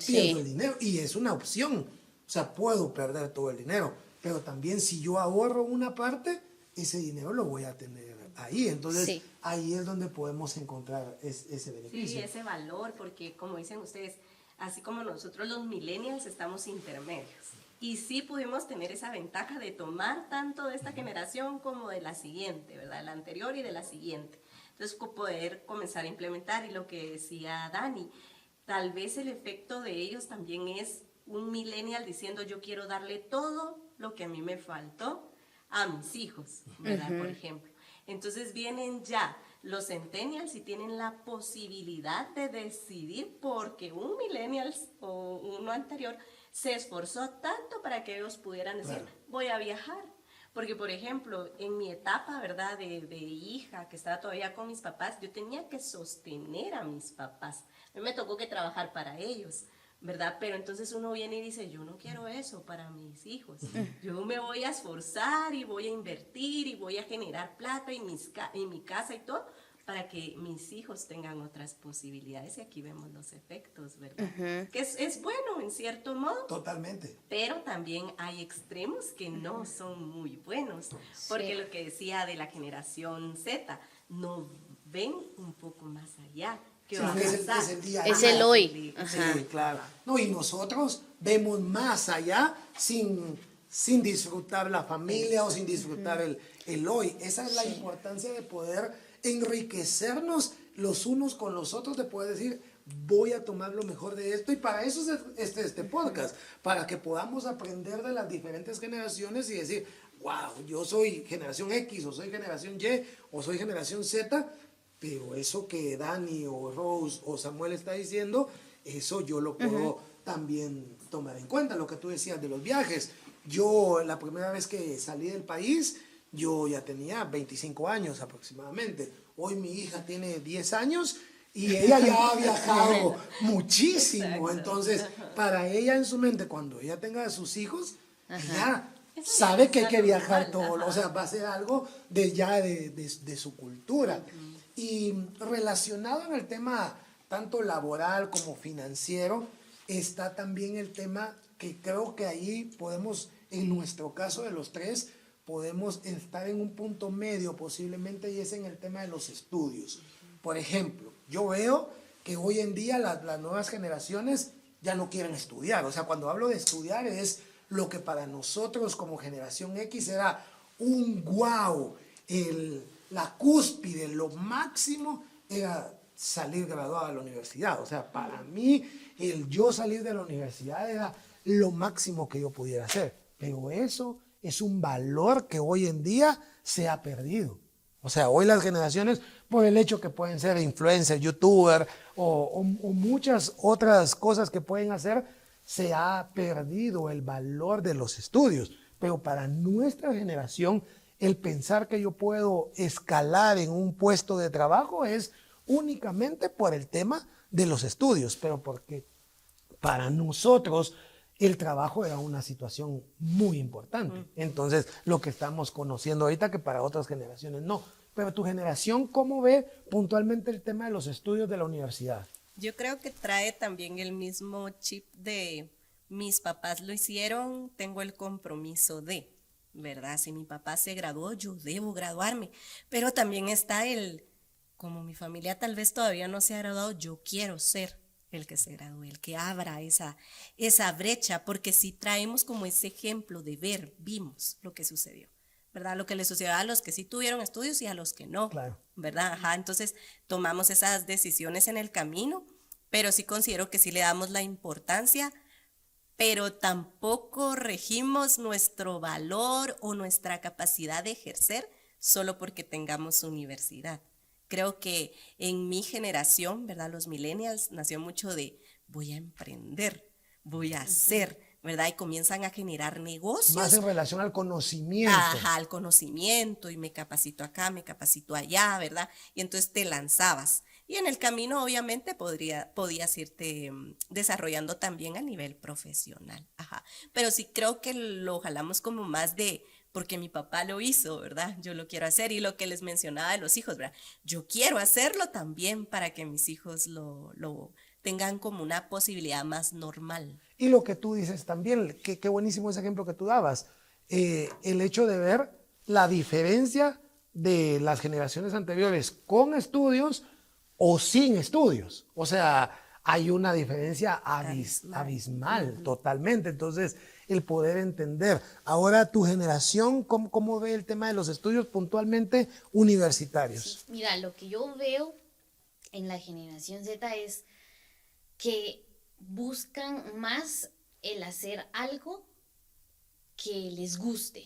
pierdo el dinero, y es una opción. O sea, puedo perder todo el dinero, pero también si yo ahorro una parte, ese dinero lo voy a tener ahí. Entonces, ahí es donde podemos encontrar ese beneficio. Sí, ese valor, porque como dicen ustedes, así como nosotros los millennials estamos intermedios. Y sí pudimos tener esa ventaja de tomar tanto de esta generación como de la siguiente, ¿verdad? La anterior y de la siguiente. Entonces, poder comenzar a implementar. Y lo que decía Dani, tal vez el efecto de ellos también es un millennial diciendo yo quiero darle todo lo que a mí me faltó a mis hijos, ¿verdad? Por ejemplo. Entonces vienen ya los centennials y tienen la posibilidad de decidir porque un millennial o uno anterior se esforzó tanto para que ellos pudieran decir, voy a viajar. Porque, por ejemplo, en mi etapa, ¿verdad?, de hija, que estaba todavía con mis papás, yo tenía que sostener a mis papás. A mí me tocó que trabajar para ellos, ¿verdad? Pero entonces uno viene y dice, yo no quiero eso para mis hijos. Yo me voy a esforzar y voy a invertir y voy a generar plata en mi casa y todo, para que mis hijos tengan otras posibilidades. Y aquí vemos los efectos, ¿verdad? Que es bueno en cierto modo. Totalmente. Pero también hay extremos que no son muy buenos. Porque lo que decía de la generación Z, no ven un poco más allá. ¿Qué va a pasar? Es el hoy. Sí, claro. No, y nosotros vemos más allá sin disfrutar la familia o sin disfrutar el hoy. Esa es la importancia de poder enriquecernos los unos con los otros, de poder decir, voy a tomar lo mejor de esto, y para eso es este podcast, para que podamos aprender de las diferentes generaciones y decir, wow, yo soy generación X, o soy generación Y, o soy generación Z, pero eso que Dani o Rose o Samuel está diciendo, eso yo lo puedo también tomar en cuenta. Lo que tú decías de los viajes, yo la primera vez que salí del país, yo ya tenía 25 años aproximadamente. Hoy mi hija tiene 10 años y ella ya ha viajado muchísimo. Exacto. Entonces, para ella en su mente, cuando ella tenga a sus hijos, ella sabe que hay que viajar todo. O sea, va a ser algo de su cultura. Y relacionado en el tema tanto laboral como financiero, está también el tema que creo que ahí podemos, en nuestro caso de los tres, podemos estar en un punto medio posiblemente, y es en el tema de los estudios. Por ejemplo, yo veo que hoy en día las nuevas generaciones ya no quieren estudiar. O sea, cuando hablo de estudiar es lo que para nosotros como generación X era un wow, la cúspide, lo máximo era salir graduado de la universidad. O sea, para mí el yo salir de la universidad era lo máximo que yo pudiera hacer. Pero eso es un valor que hoy en día se ha perdido. O sea, hoy las generaciones, por el hecho que pueden ser influencers, youtubers o muchas otras cosas que pueden hacer, se ha perdido el valor de los estudios. Pero para nuestra generación, el pensar que yo puedo escalar en un puesto de trabajo es únicamente por el tema de los estudios, pero porque para nosotros el trabajo era una situación muy importante. Entonces, lo que estamos conociendo ahorita, que para otras generaciones no. Pero tu generación, ¿cómo ve puntualmente el tema de los estudios de la universidad? Yo creo que trae también el mismo chip de mis papás lo hicieron, tengo el compromiso de, ¿verdad? Si mi papá se graduó, yo debo graduarme. Pero también está como mi familia tal vez todavía no se ha graduado, yo quiero ser el que se gradúe, el que abra esa brecha, porque si traemos como ese ejemplo de vimos lo que sucedió, ¿verdad? Lo que le sucedió a los que sí tuvieron estudios y a los que no, claro, ¿verdad? Ajá, entonces tomamos esas decisiones en el camino, pero sí considero que sí le damos la importancia, pero tampoco regimos nuestro valor o nuestra capacidad de ejercer solo porque tengamos universidad. Creo que en mi generación, ¿verdad? Los millennials nació mucho de voy a emprender, voy a hacer, ¿verdad? Y comienzan a generar negocios. Más en relación al conocimiento. Ajá, al conocimiento, y me capacito acá, me capacito allá, ¿verdad? Y entonces te lanzabas. Y en el camino, obviamente, podías irte desarrollando también a nivel profesional. Ajá. Pero sí creo que lo jalamos como más de, porque mi papá lo hizo, ¿verdad? Yo lo quiero hacer. Y lo que les mencionaba de los hijos, ¿verdad? Yo quiero hacerlo también para que mis hijos lo tengan como una posibilidad más normal. Y lo que tú dices también, qué buenísimo ese ejemplo que tú dabas, el hecho de ver la diferencia de las generaciones anteriores con estudios o sin estudios. O sea, hay una diferencia abismal totalmente. Entonces, el poder entender. Ahora, tu generación, ¿cómo ve el tema de los estudios puntualmente universitarios? Sí, mira, lo que yo veo en la generación Z es que buscan más el hacer algo que les guste,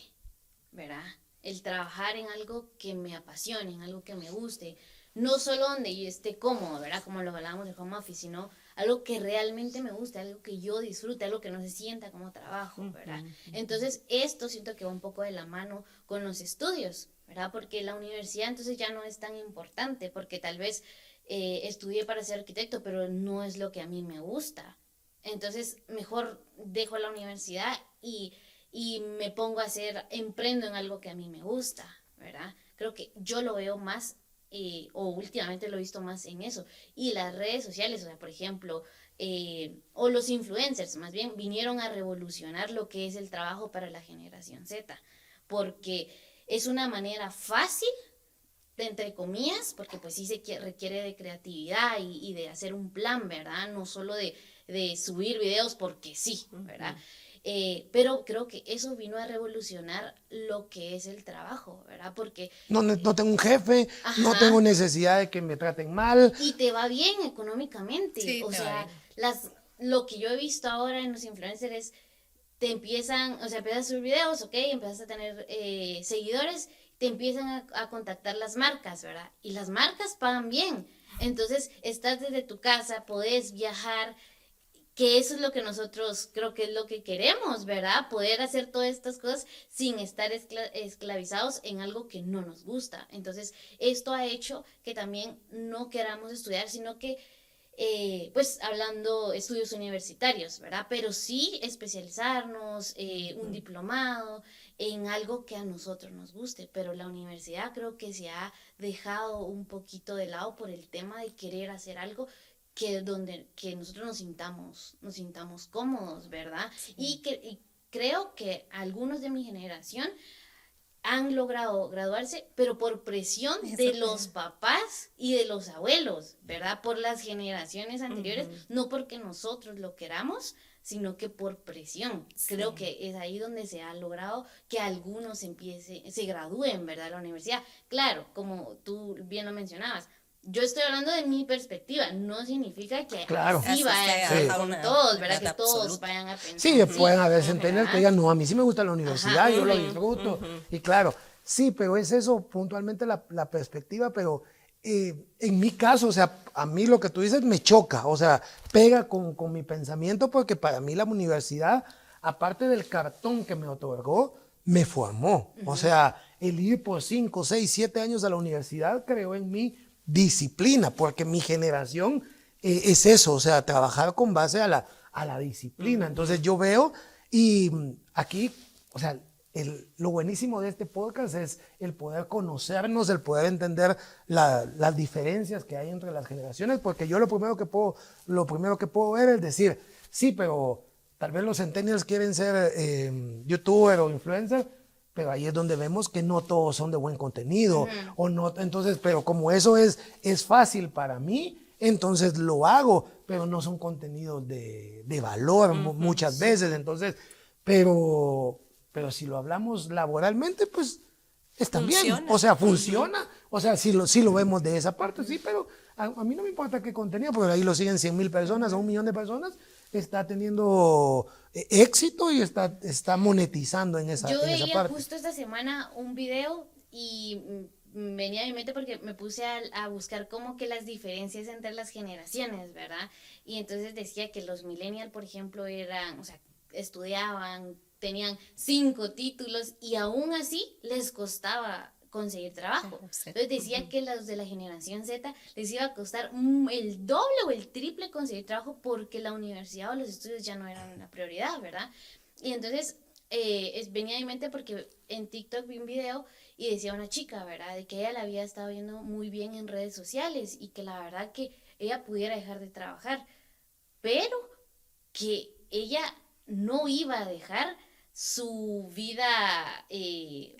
¿verdad? El trabajar en algo que me apasione, en algo que me guste. No solo donde yo esté cómodo, ¿verdad? Como lo hablábamos del home office, sino algo que realmente me guste, algo que yo disfrute, algo que no se sienta como trabajo, ¿verdad? Entonces, esto siento que va un poco de la mano con los estudios, ¿verdad? Porque la universidad entonces ya no es tan importante, porque tal vez estudié para ser arquitecto, pero no es lo que a mí me gusta. Entonces, mejor dejo la universidad y me pongo a emprendo en algo que a mí me gusta, ¿verdad? Creo que yo lo veo más, o últimamente lo he visto más en eso. Y las redes sociales, o sea, por ejemplo, o los influencers, más bien, vinieron a revolucionar lo que es el trabajo para la generación Z, porque es una manera fácil, entre comillas, porque pues sí requiere de creatividad y de hacer un plan, ¿verdad? No solo de subir videos porque sí, ¿verdad? Pero creo que eso vino a revolucionar lo que es el trabajo, ¿verdad? Porque No tengo un jefe, no ajá, tengo necesidad de que me traten mal. y te va bien económicamente. Sí, O te va sea, bien. lo que yo he visto ahora en los influencers es, empiezas a subir videos, ok, empiezas a tener seguidores, te empiezan a contactar las marcas, ¿verdad? Y las marcas pagan bien. Entonces, estás desde tu casa, podés viajar, que eso es lo que nosotros creo que es lo que queremos, ¿verdad? Poder hacer todas estas cosas sin estar esclavizados en algo que no nos gusta. Entonces, esto ha hecho que también no queramos estudiar, sino que, pues, hablando estudios universitarios, ¿verdad? Pero sí especializarnos, un diplomado en algo que a nosotros nos guste. Pero la universidad creo que se ha dejado un poquito de lado por el tema de querer hacer algo que nosotros nos sintamos cómodos, ¿verdad? Y creo que algunos de mi generación han logrado graduarse, pero por presión de los papás y de los abuelos, ¿verdad? Por las generaciones anteriores, no porque nosotros lo queramos, sino que por presión. Sí. Creo que es ahí donde se ha logrado que algunos se gradúen, ¿verdad? La universidad. Claro, como tú bien lo mencionabas, yo estoy hablando de mi perspectiva, no significa que claro, así vaya a ser con todos, ¿verdad? Que todos absoluta. vayan a pensar. Sí, pueden haber centenarios que digan, no, a mí sí me gusta la universidad, yo lo disfruto. Y claro, sí, pero es eso puntualmente la perspectiva, pero en mi caso, o sea, a mí lo que tú dices me choca, o sea, pega con mi pensamiento porque para mí la universidad, aparte del cartón que me otorgó, me formó. O sea, el ir por 5, 6, 7 años a la universidad creó en mí disciplina, porque mi generación es eso, o sea, trabajar con base a la disciplina. Entonces yo veo, y aquí, o sea, lo buenísimo de este podcast es el poder conocernos, el poder entender las diferencias que hay entre las generaciones, porque yo lo primero que puedo ver es decir, sí, pero tal vez los centennials quieren ser youtuber o influencer, pero ahí es donde vemos que no todos son de buen contenido, o no, entonces, pero como eso es fácil para mí, entonces lo hago, pero no son contenidos de valor muchas veces, entonces, pero si lo hablamos laboralmente, pues está bien, o sea, funciona, o sea, si lo vemos de esa parte, sí, pero a mí no me importa qué contenido, porque ahí lo siguen 100,000 personas o 1,000,000 de personas, está teniendo éxito y está monetizando en esa parte. Yo veía justo esta semana un video y venía a mi mente porque me puse a buscar como que las diferencias entre las generaciones, ¿verdad? Y entonces decía que los millennials, por ejemplo, o sea, estudiaban, tenían 5 títulos y aún así les costaba conseguir trabajo. Sí. Entonces decía que los de la generación Z les iba a costar el doble o el triple conseguir trabajo porque la universidad o los estudios ya no eran una prioridad, ¿verdad? Y entonces venía a mi mente porque en TikTok vi un video y decía una chica, ¿verdad? De que ella la había estado viendo muy bien en redes sociales y que la verdad que ella pudiera dejar de trabajar, pero que ella no iba a dejar su vida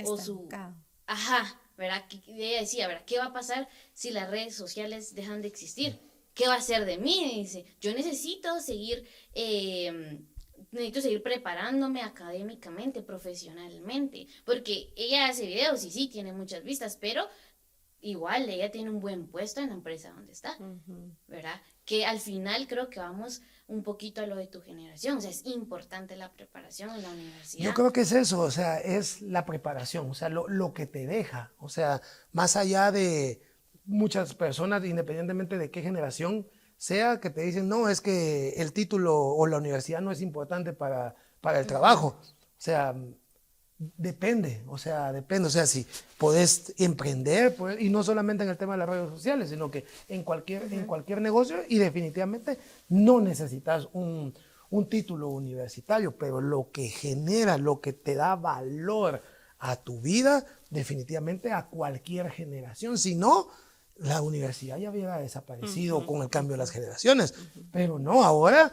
o su... Estancado. Ajá, ¿verdad? Que ella decía, ¿verdad? ¿Qué va a pasar si las redes sociales dejan de existir? ¿Qué va a ser de mí? Dice, yo necesito seguir preparándome académicamente, profesionalmente, porque ella hace videos y sí, tiene muchas vistas, pero igual ella tiene un buen puesto en la empresa donde está, ¿verdad? Que al final creo que vamos un poquito a lo de tu generación, o sea, es importante la preparación en la universidad. Yo creo que es eso, o sea, es la preparación, o sea, lo que te deja, o sea, más allá de muchas personas, independientemente de qué generación sea, que te dicen, no, es que el título o la universidad no es importante para el trabajo, o sea, depende, o sea, si podés emprender, y no solamente en el tema de las redes sociales, sino que en cualquier negocio, y definitivamente no necesitas un título universitario, pero lo que genera, lo que te da valor a tu vida, definitivamente a cualquier generación, si no, la universidad ya hubiera desaparecido con el cambio de las generaciones, pero no, ahora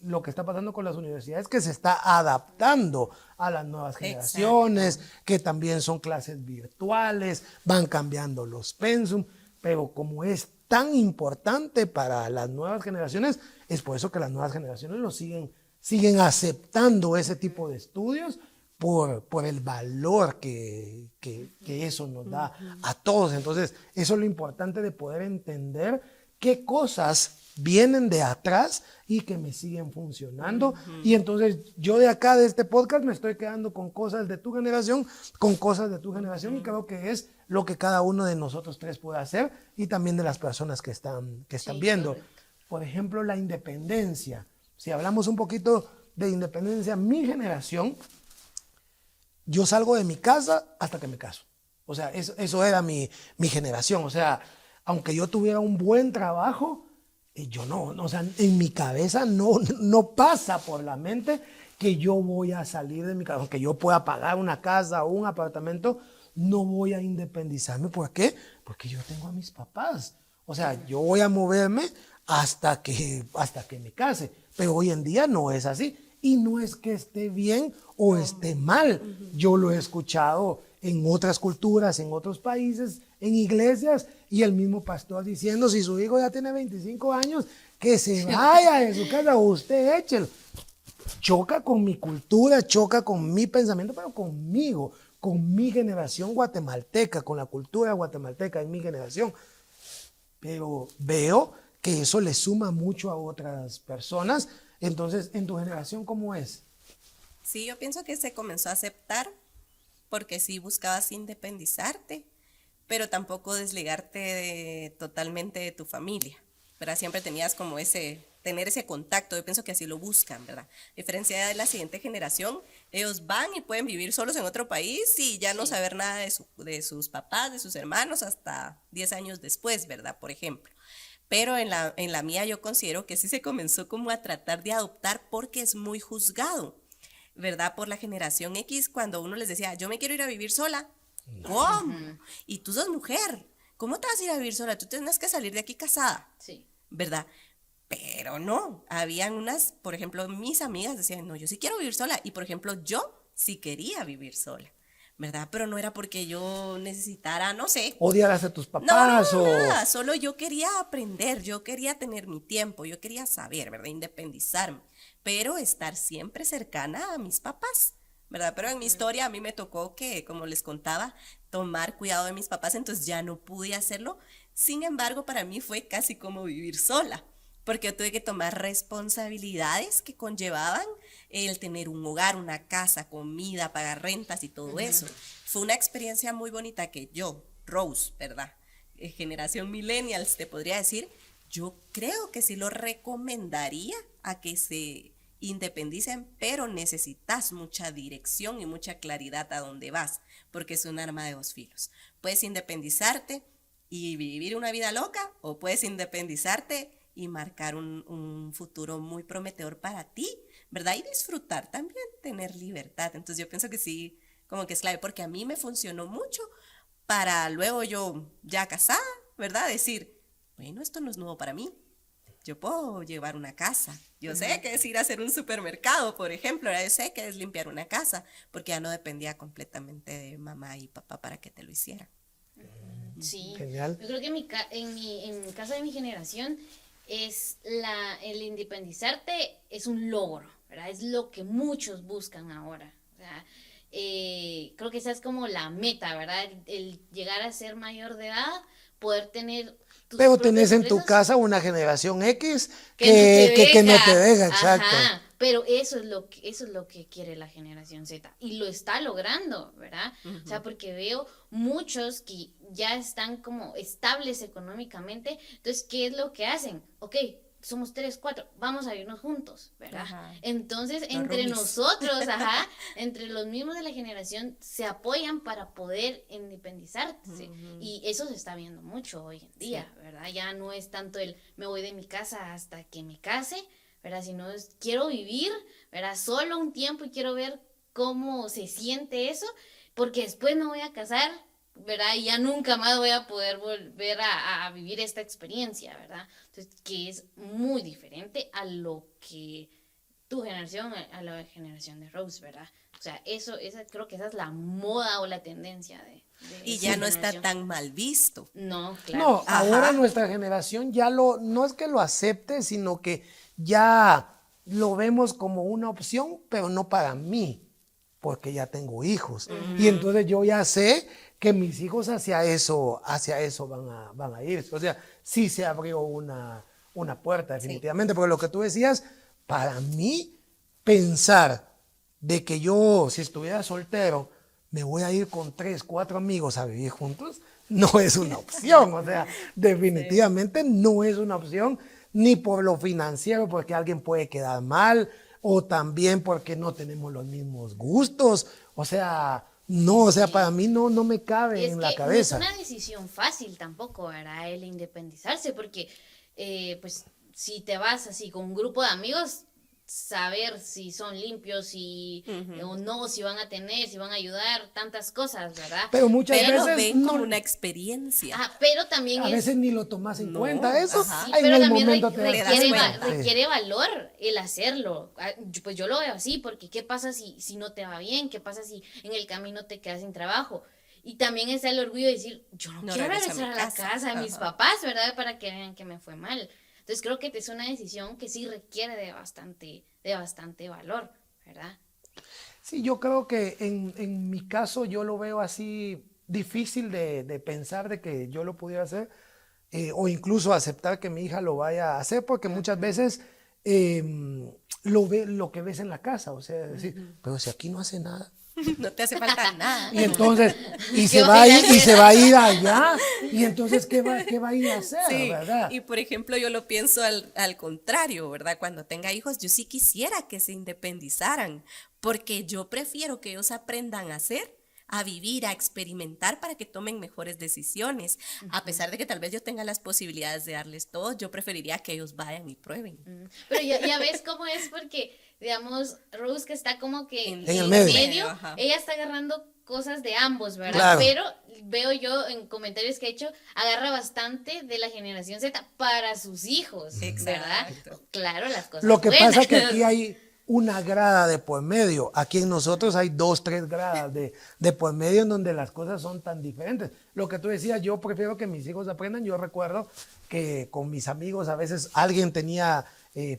lo que está pasando con las universidades es que se está adaptando a las nuevas generaciones, que también son clases virtuales, van cambiando los pensum, pero como es tan importante para las nuevas generaciones, es por eso que las nuevas generaciones siguen aceptando ese tipo de estudios, por el valor que eso nos da a todos. Entonces, eso es lo importante de poder entender qué cosas vienen de atrás y que me siguen funcionando. Y entonces, yo de acá, de este podcast, me estoy quedando con cosas de tu generación, y creo que es lo que cada uno de nosotros tres puede hacer y también de las personas que están viendo. Correcto. Por ejemplo, la independencia. Si hablamos un poquito de independencia, mi generación, yo salgo de mi casa hasta que me caso. O sea, eso era mi generación. O sea, aunque yo tuviera un buen trabajo, yo no, o sea, en mi cabeza no pasa por la mente que yo voy a salir de mi casa. Aunque yo pueda pagar una casa o un apartamento, no voy a independizarme. ¿Por qué? Porque yo tengo a mis papás. O sea, yo voy a moverme hasta que me case. Pero hoy en día no es así. Y no es que esté bien o esté mal. Yo lo he escuchado en otras culturas, en otros países, en iglesias, y el mismo pastor diciendo, si su hijo ya tiene 25 años, que se vaya de su casa, usted échelo. Choca con mi cultura, choca con mi pensamiento, pero conmigo, con mi generación guatemalteca, con la cultura guatemalteca en mi generación. Pero veo que eso le suma mucho a otras personas. Entonces, en tu generación, ¿cómo es? Sí, yo pienso que se comenzó a aceptar porque sí buscabas independizarte, pero tampoco desligarte totalmente de tu familia, ¿verdad? Siempre tenías como tener ese contacto. Yo pienso que así lo buscan, ¿verdad? A diferencia de la siguiente generación, ellos van y pueden vivir solos en otro país y ya no saber nada de sus papás, de sus hermanos, hasta 10 años después, ¿verdad? Por ejemplo. Pero en la mía yo considero que sí se comenzó como a tratar de adoptar porque es muy juzgado, ¿verdad? Por la generación X, cuando uno les decía, yo me quiero ir a vivir sola. ¿Cómo? Y tú sos mujer. ¿Cómo te vas a ir a vivir sola? Tú tienes que salir de aquí casada, Sí. ¿verdad? Pero no, habían unas, por ejemplo, mis amigas decían, no, yo sí quiero vivir sola. Y por ejemplo, yo sí quería vivir sola, ¿verdad? Pero no era porque yo necesitara, no sé. ¿Odiarás a tus papás No, o...? nada, solo yo quería aprender, yo quería tener mi tiempo, yo quería saber, ¿verdad? Independizarme, pero estar siempre cercana a mis papás, ¿verdad? Pero en mi historia a mí me tocó que, como les contaba, tomar cuidado de mis papás, entonces ya no pude hacerlo. Sin embargo, para mí fue casi como vivir sola, porque yo tuve que tomar responsabilidades que conllevaban el tener un hogar, una casa, comida, pagar rentas y todo eso. Fue una experiencia muy bonita que yo, Rose, ¿verdad? Generación millennials, te podría decir, yo creo que sí lo recomendaría a que se independicen, pero necesitas mucha dirección y mucha claridad a dónde vas, porque es un arma de dos filos. Puedes independizarte y vivir una vida loca, o puedes independizarte y marcar un futuro muy prometedor para ti, ¿verdad? Y disfrutar también, tener libertad. Entonces yo pienso que sí, como que es clave, porque a mí me funcionó mucho para luego yo ya casada, ¿verdad? Decir, bueno, esto no es nuevo para mí. Yo puedo llevar una casa. Yo sé que es ir a hacer un supermercado, por ejemplo. Yo sé que es limpiar una casa, porque ya no dependía completamente de mamá y papá para que te lo hicieran. Sí, Genial. yo creo que en mi caso de mi generación el independizarte es un logro, ¿verdad? Es lo que muchos buscan ahora. O sea, creo que esa es como la meta, ¿verdad? El llegar a ser mayor de edad, poder tener tus Pero propios tenés en tu ingresos. casa una generación X Que que no te deja, exacto. Ajá, pero eso es lo que quiere la generación Z y lo está logrando, ¿verdad? O sea, porque veo muchos que ya están como estables económicamente, entonces, ¿qué es lo que hacen? Ok, somos 3, 4, vamos a irnos juntos, ¿verdad? Ajá. Entonces, Los entre roomies. nosotros, entre los mismos de la generación, se apoyan para poder independizarse. Y eso se está viendo mucho hoy en día, ¿verdad? Ya no es tanto el me voy de mi casa hasta que me case, ¿verdad? Sino es quiero vivir, ¿verdad? Solo un tiempo y quiero ver cómo se siente eso, porque después me voy a casar, ¿verdad? Y ya nunca más voy a poder volver a vivir esta experiencia, ¿verdad? Entonces, que es muy diferente a lo que tu generación, a la generación de Rose, ¿verdad? O sea, creo que esa es la moda o la tendencia de Y su ya no está generación. tan mal visto. No, claro. No, Ajá. ahora nuestra generación ya no es que lo acepte, sino que ya lo vemos como una opción, pero no para mí, porque ya tengo hijos. Y entonces yo ya sé que mis hijos hacia eso van a ir. O sea, sí se abrió una puerta, definitivamente, porque lo que tú decías, para mí, pensar de que yo, si estuviera soltero, me voy a ir con 3, 4 amigos a vivir juntos, no es una opción. O sea, definitivamente no es una opción, ni por lo financiero, porque alguien puede quedar mal, o también porque no tenemos los mismos gustos. O sea, no, o sea, para mí no me cabe Y es en que la cabeza. no es una decisión fácil tampoco, ¿verdad? El independizarse, porque pues si te vas así con un grupo de amigos, saber si son limpios o no, si van a tener, si van a ayudar, tantas cosas, ¿verdad? Pero muchas Pero lo veces ven no, como una experiencia. Pero también a veces ni lo tomas en No, cuenta. Eso ajá. Sí, en pero el también momento te das requiere, cuenta. Sí. requiere valor el hacerlo. Pues yo lo veo así, porque ¿qué pasa si no te va bien? ¿Qué pasa si en el camino te quedas sin trabajo? Y también está el orgullo de decir, yo no quiero regreso regresar a la casa de mis Ajá. papás, ¿verdad? Para que vean que me fue mal. Entonces creo que es una decisión que sí requiere de bastante valor, ¿verdad? Sí, yo creo que en mi caso yo lo veo así difícil de pensar de que yo lo pudiera hacer, o incluso aceptar que mi hija lo vaya a hacer, porque muchas veces lo que ves en la casa, o sea, decir, pero si aquí no hace nada. No te hace falta nada. Y entonces, ¿Qué se va va a a ir a ir, y hacer? se va a ir allá, y entonces, ¿qué va a ir a hacer, Sí, verdad? y por ejemplo yo lo pienso al contrario, ¿verdad? Cuando tenga hijos, yo sí quisiera que se independizaran, porque yo prefiero que ellos aprendan a hacer, a vivir, a experimentar para que tomen mejores decisiones. A pesar de que tal vez yo tenga las posibilidades de darles todo, yo preferiría que ellos vayan y prueben. Pero ya ves cómo es, porque, digamos, Rose que está como que En el medio. Ajá. ella está agarrando cosas de ambos, ¿verdad? Claro. Pero veo yo en comentarios que he hecho, agarra bastante de la generación Z para sus hijos, ¿verdad? Exacto. Claro, las cosas Lo que buenas. pasa es que aquí hay una grada de por medio. Aquí en nosotros hay 2, 3 gradas de por medio en donde las cosas son tan diferentes. Lo que tú decías, yo prefiero que mis hijos aprendan. Yo recuerdo que con mis amigos a veces alguien tenía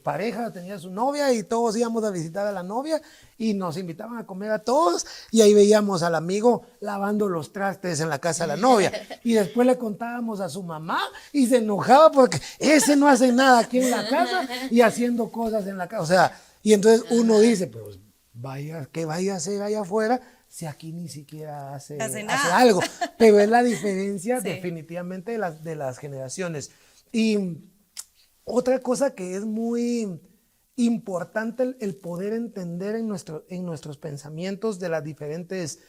pareja, tenía su novia y todos íbamos a visitar a la novia y nos invitaban a comer a todos y ahí veíamos al amigo lavando los trastes en la casa de la novia y después le contábamos a su mamá y se enojaba porque ese no hace nada aquí en la casa y haciendo cosas en la casa. O sea, y entonces uno dice, pues vaya, ¿qué vaya a hacer allá afuera si aquí ni siquiera hace nada? algo? Pero es la diferencia Sí. definitivamente de las generaciones. Y otra cosa que es muy importante el poder entender en nuestros pensamientos de las diferentes,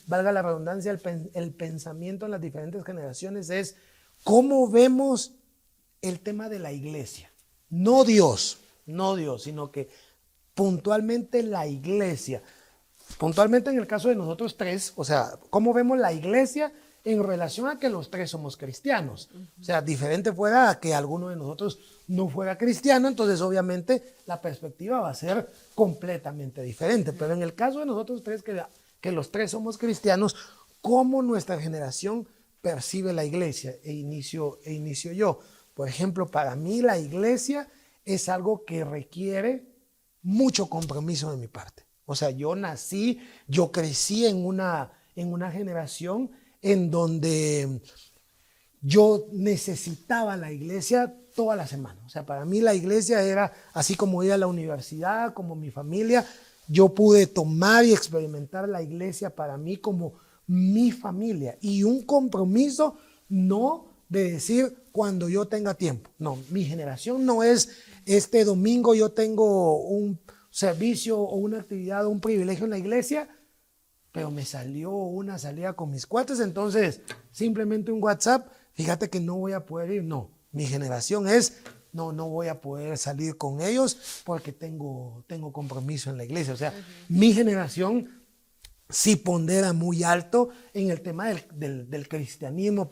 valga la redundancia, el pensamiento en las diferentes generaciones es cómo vemos el tema de la iglesia. No Dios, sino que puntualmente la iglesia. Puntualmente en el caso de nosotros tres, o sea, cómo vemos la iglesia en relación a que los tres somos cristianos. O sea, diferente fuera a que alguno de nosotros no fuera cristiano, entonces obviamente la perspectiva va a ser completamente diferente. Pero en el caso de nosotros tres, que los tres somos cristianos, ¿cómo nuestra generación percibe la iglesia? E inicio yo. Por ejemplo, para mí la iglesia es algo que requiere mucho compromiso de mi parte. O sea, yo crecí en una generación en donde yo necesitaba la iglesia toda la semana. O sea, para mí la iglesia era así como ir a la universidad, como mi familia. Yo pude tomar y experimentar la iglesia para mí como mi familia y un compromiso no de decir cuando yo tenga tiempo. No, mi generación no es este domingo yo tengo un servicio o una actividad o un privilegio en la iglesia, pero me salió una salida con mis cuates, entonces simplemente un WhatsApp, fíjate que no voy a poder ir. No, mi generación es, no voy a poder salir con ellos porque tengo compromiso en la iglesia. O sea, mi generación sí pondera muy alto en el tema del cristianismo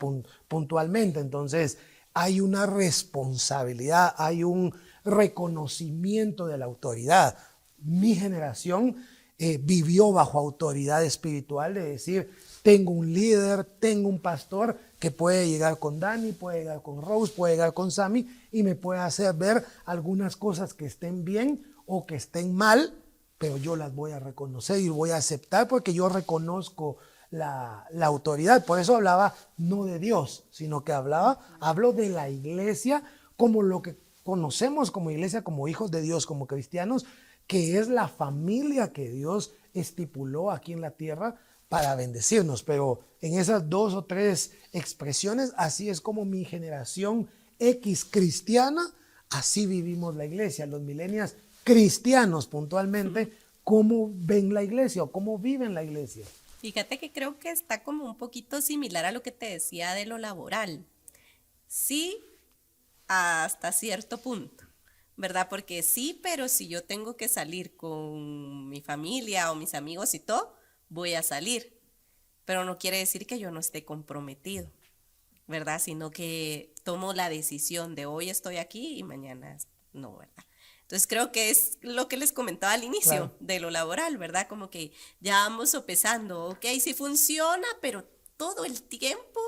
puntualmente. Entonces, hay una responsabilidad, hay un reconocimiento de la autoridad. Mi generación vivió bajo autoridad espiritual de decir, tengo un líder, tengo un pastor que puede llegar con Dani, puede llegar con Rose, puede llegar con Sammy y me puede hacer ver algunas cosas que estén bien o que estén mal, pero yo las voy a reconocer y voy a aceptar porque yo reconozco la autoridad. Por eso hablaba no de Dios, sino que hablo de la iglesia como lo que conocemos como iglesia, como hijos de Dios, como cristianos, que es la familia que Dios estipuló aquí en la tierra para bendecirnos. Pero en esas 2 o 3 expresiones, así es como mi generación X cristiana, así vivimos la iglesia. Los millennials cristianos puntualmente, ¿cómo ven la iglesia o cómo viven la iglesia? Fíjate que creo que está como un poquito similar a lo que te decía de lo laboral. Sí, hasta cierto punto, ¿verdad? Porque sí, pero si yo tengo que salir con mi familia o mis amigos y todo, voy a salir. Pero no quiere decir que yo no esté comprometido, ¿verdad? Sino que tomo la decisión de hoy estoy aquí y mañana no, ¿verdad? Entonces creo que es lo que les comentaba al inicio, claro, de lo laboral, ¿verdad? Como que ya vamos sopesando, ok, sí funciona, pero todo el tiempo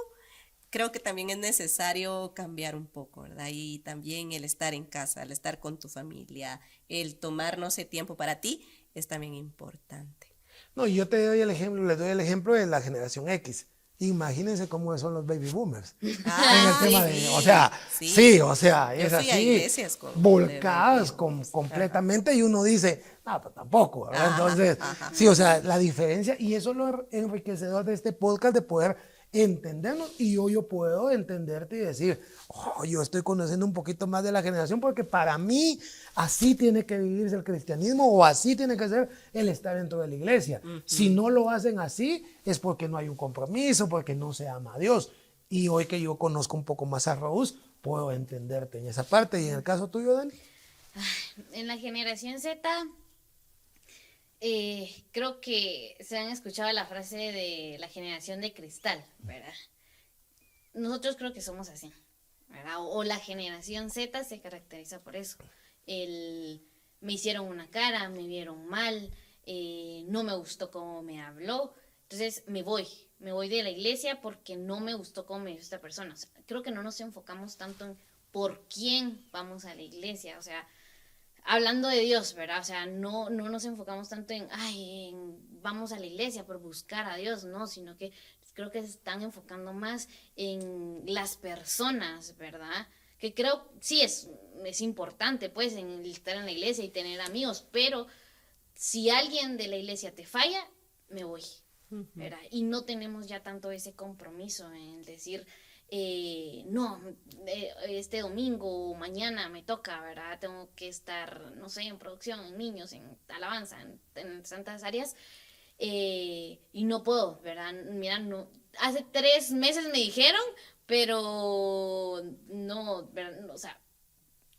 creo que también es necesario cambiar un poco, ¿verdad? Y también el estar en casa, el estar con tu familia, el tomar, no sé, tiempo para ti, es también importante. No, yo les doy el ejemplo de la generación X. Imagínense cómo son los baby boomers. En el tema de, o sea, sí, o sea, es así, volcadas completamente, y uno dice, no, pero tampoco, ¿verdad? Entonces, sí, o sea, la diferencia, y eso es lo enriquecedor de este podcast, de poder entendernos, y yo puedo entenderte y decir, yo estoy conociendo un poquito más de la generación, porque para mí así tiene que vivirse el cristianismo, o así tiene que ser el estar dentro de la iglesia. Si no lo hacen así, es porque no hay un compromiso, porque no se ama a Dios. Y hoy que yo conozco un poco más a Rose, puedo entenderte en esa parte. ¿Y en el caso tuyo, Dani? En la generación Z, creo que se han escuchado la frase de la generación de cristal, ¿verdad? Nosotros creo que somos así, ¿verdad? O la generación Z se caracteriza por eso. Me hicieron una cara, me vieron mal, no me gustó cómo me habló, entonces me voy de la iglesia porque no me gustó cómo me dijo esta persona. O sea, creo que no nos enfocamos tanto en por quién vamos a la iglesia, o sea, hablando de Dios, ¿verdad? O sea, no nos enfocamos tanto en vamos a la iglesia por buscar a Dios, no, sino que creo que se están enfocando más en las personas, ¿verdad? Que creo, sí, es importante, pues, en estar en la iglesia y tener amigos, pero si alguien de la iglesia te falla, me voy, ¿verdad? Y no tenemos ya tanto ese compromiso en decir, no, este domingo o mañana me toca, ¿verdad? Tengo que estar, no sé, en producción, en niños, en alabanza, en tantas áreas, y no puedo, ¿verdad? Mira, no, hace 3 meses me dijeron, pero no, ¿verdad? No, o sea,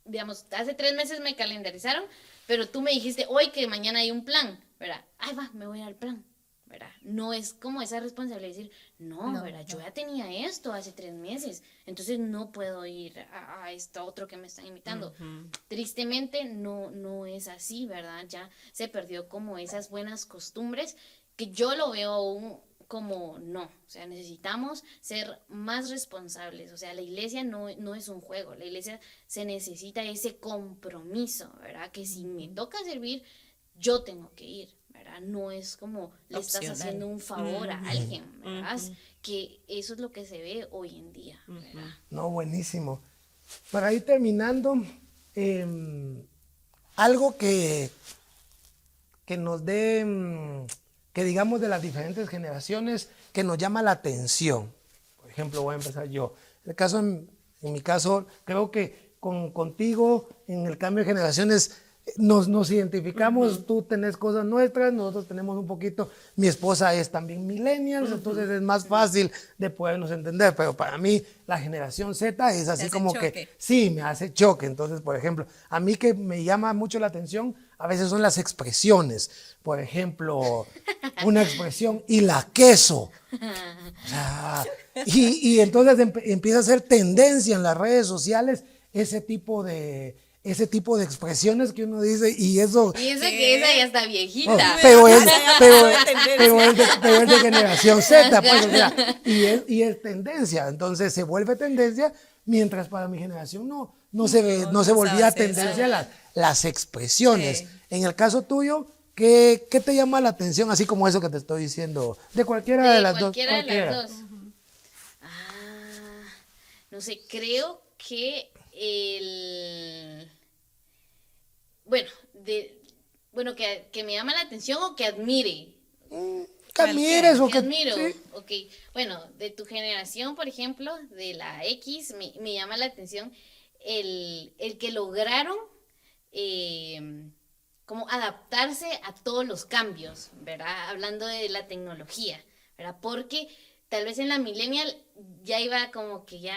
digamos, hace 3 meses me calendarizaron, pero tú me dijiste hoy que mañana hay un plan, ¿verdad? Ay, va, me voy al plan, ¿verdad? No es como esa responsabilidad de decir, no, ¿verdad? Yo ya tenía esto hace 3 meses, entonces no puedo ir a esto otro que me están invitando. Tristemente no es así, ¿verdad? Ya se perdió como esas buenas costumbres que yo lo veo aún como no, o sea, necesitamos ser más responsables, o sea, la iglesia no es un juego, la iglesia se necesita ese compromiso, ¿verdad? Que si me toca servir, yo tengo que ir, ¿verdad? No es como le estás haciendo un favor a alguien, ¿verdad? Que eso es lo que se ve hoy en día, ¿verdad? No, buenísimo. Para ir terminando, algo que nos dé, que digamos de las diferentes generaciones, que nos llama la atención. Por ejemplo, voy a empezar yo. En mi caso, creo que contigo, en el cambio de generaciones, nos identificamos. Tú tenés cosas nuestras, nosotros tenemos un poquito. Mi esposa es también millennials, entonces es más fácil de podernos entender. Pero para mí, la generación Z es así como que sí, me hace choque. Entonces, por ejemplo, a mí que me llama mucho la atención, a veces son las expresiones. Por ejemplo, una expresión, y la queso. O sea, y entonces empieza a ser tendencia en las redes sociales ese tipo de expresiones que uno dice, y eso... Y eso que esa ya está viejita. Pero es de generación Z, pues, o sea, y es tendencia. Entonces se vuelve tendencia, mientras para mi generación no se volvía tendencia las expresiones. En el caso tuyo, ¿qué te llama la atención, así como eso que te estoy diciendo? De cualquiera de las dos. Cualquiera de las dos. No sé, creo que que me llama la atención o que admire. Que admires o que admiro. Sí. Ok, bueno, de tu generación, por ejemplo, de la X, me llama la atención el que lograron como adaptarse a todos los cambios, ¿verdad? Hablando de la tecnología, ¿verdad? Porque tal vez en la millennial ya iba como que ya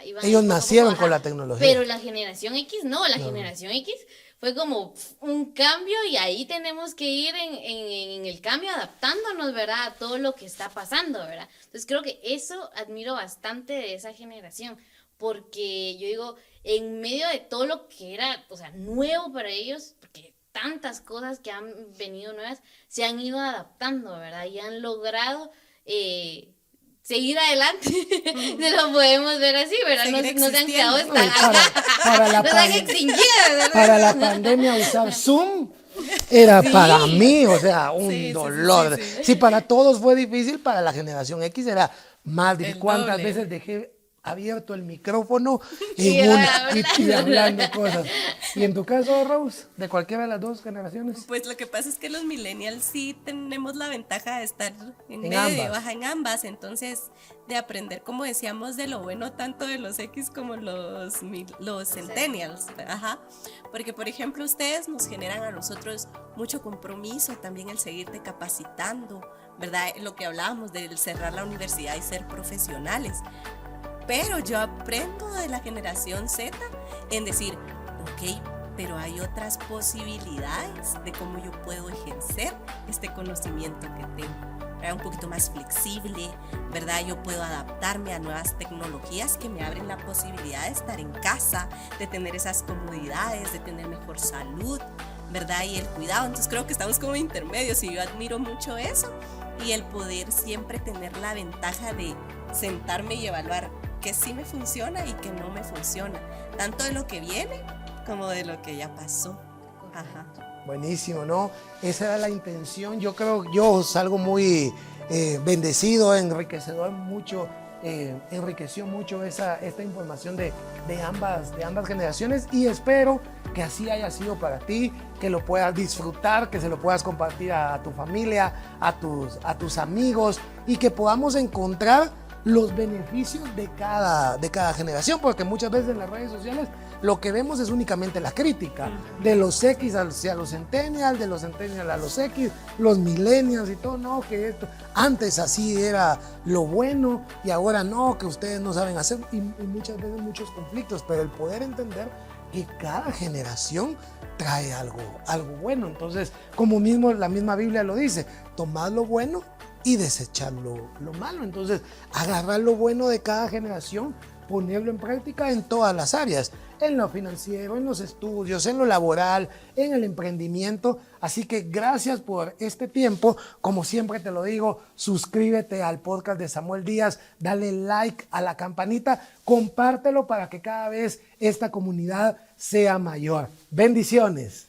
iban... Ellos nacieron con la tecnología. Pero la generación X no, generación X fue como un cambio y ahí tenemos que ir en el cambio adaptándonos, ¿verdad? A todo lo que está pasando, ¿verdad? Entonces creo que eso admiro bastante de esa generación, porque yo digo, en medio de todo lo que era, o sea, nuevo para ellos, porque tantas cosas que han venido nuevas, se han ido adaptando, ¿verdad? Y han logrado... seguir adelante, se lo podemos ver así, ¿verdad? No se han quedado estancados, no se han extinguido, ¿verdad? Para la pandemia usar Zoom era para mí, o sea, un dolor. Si para todos fue difícil, para la generación X era más difícil. ¿Cuántas veces dejé abierto el micrófono y hablando cosas? Y en tu caso, Rose, de cualquiera de las dos generaciones. Pues lo que pasa es que los millennials sí tenemos la ventaja de estar en medio, ambas. en ambas, entonces de aprender, como decíamos, de lo bueno tanto de los X como los centennials, ajá, porque por ejemplo ustedes nos generan a nosotros mucho compromiso, también el seguirte capacitando, ¿verdad? Lo que hablábamos del cerrar la universidad y ser profesionales. Pero yo aprendo de la generación Z en decir, ok, pero hay otras posibilidades de cómo yo puedo ejercer este conocimiento que tengo. Un poquito más flexible, ¿verdad? Yo puedo adaptarme a nuevas tecnologías que me abren la posibilidad de estar en casa, de tener esas comodidades, de tener mejor salud, ¿verdad? Y el cuidado. Entonces creo que estamos como intermedios y yo admiro mucho eso y el poder siempre tener la ventaja de sentarme y evaluar que sí me funciona y que no me funciona, tanto de lo que viene como de lo que ya pasó. Ajá. Buenísimo, ¿no? Esa era la intención. Yo creo, yo salgo muy bendecido, enriqueció mucho esta información de ambas generaciones, y espero que así haya sido para ti, que lo puedas disfrutar, que se lo puedas compartir a tu familia, a tus amigos, y que podamos encontrar los beneficios de cada generación, porque muchas veces en las redes sociales lo que vemos es únicamente la crítica de los X hacia los centennials, de los centennials a los X, los millennials y todo, no, que esto, antes así era lo bueno y ahora no, que ustedes no saben hacer, y muchas veces muchos conflictos, pero el poder entender que cada generación trae algo bueno. Entonces, como mismo la misma Biblia lo dice, tomad lo bueno y desechar lo malo. Entonces, agarrar lo bueno de cada generación, ponerlo en práctica en todas las áreas, en lo financiero, en los estudios, en lo laboral, en el emprendimiento. Así que gracias por este tiempo. Como siempre te lo digo, suscríbete al podcast de Samuel Díaz, dale like a la campanita, compártelo para que cada vez esta comunidad sea mayor. Bendiciones.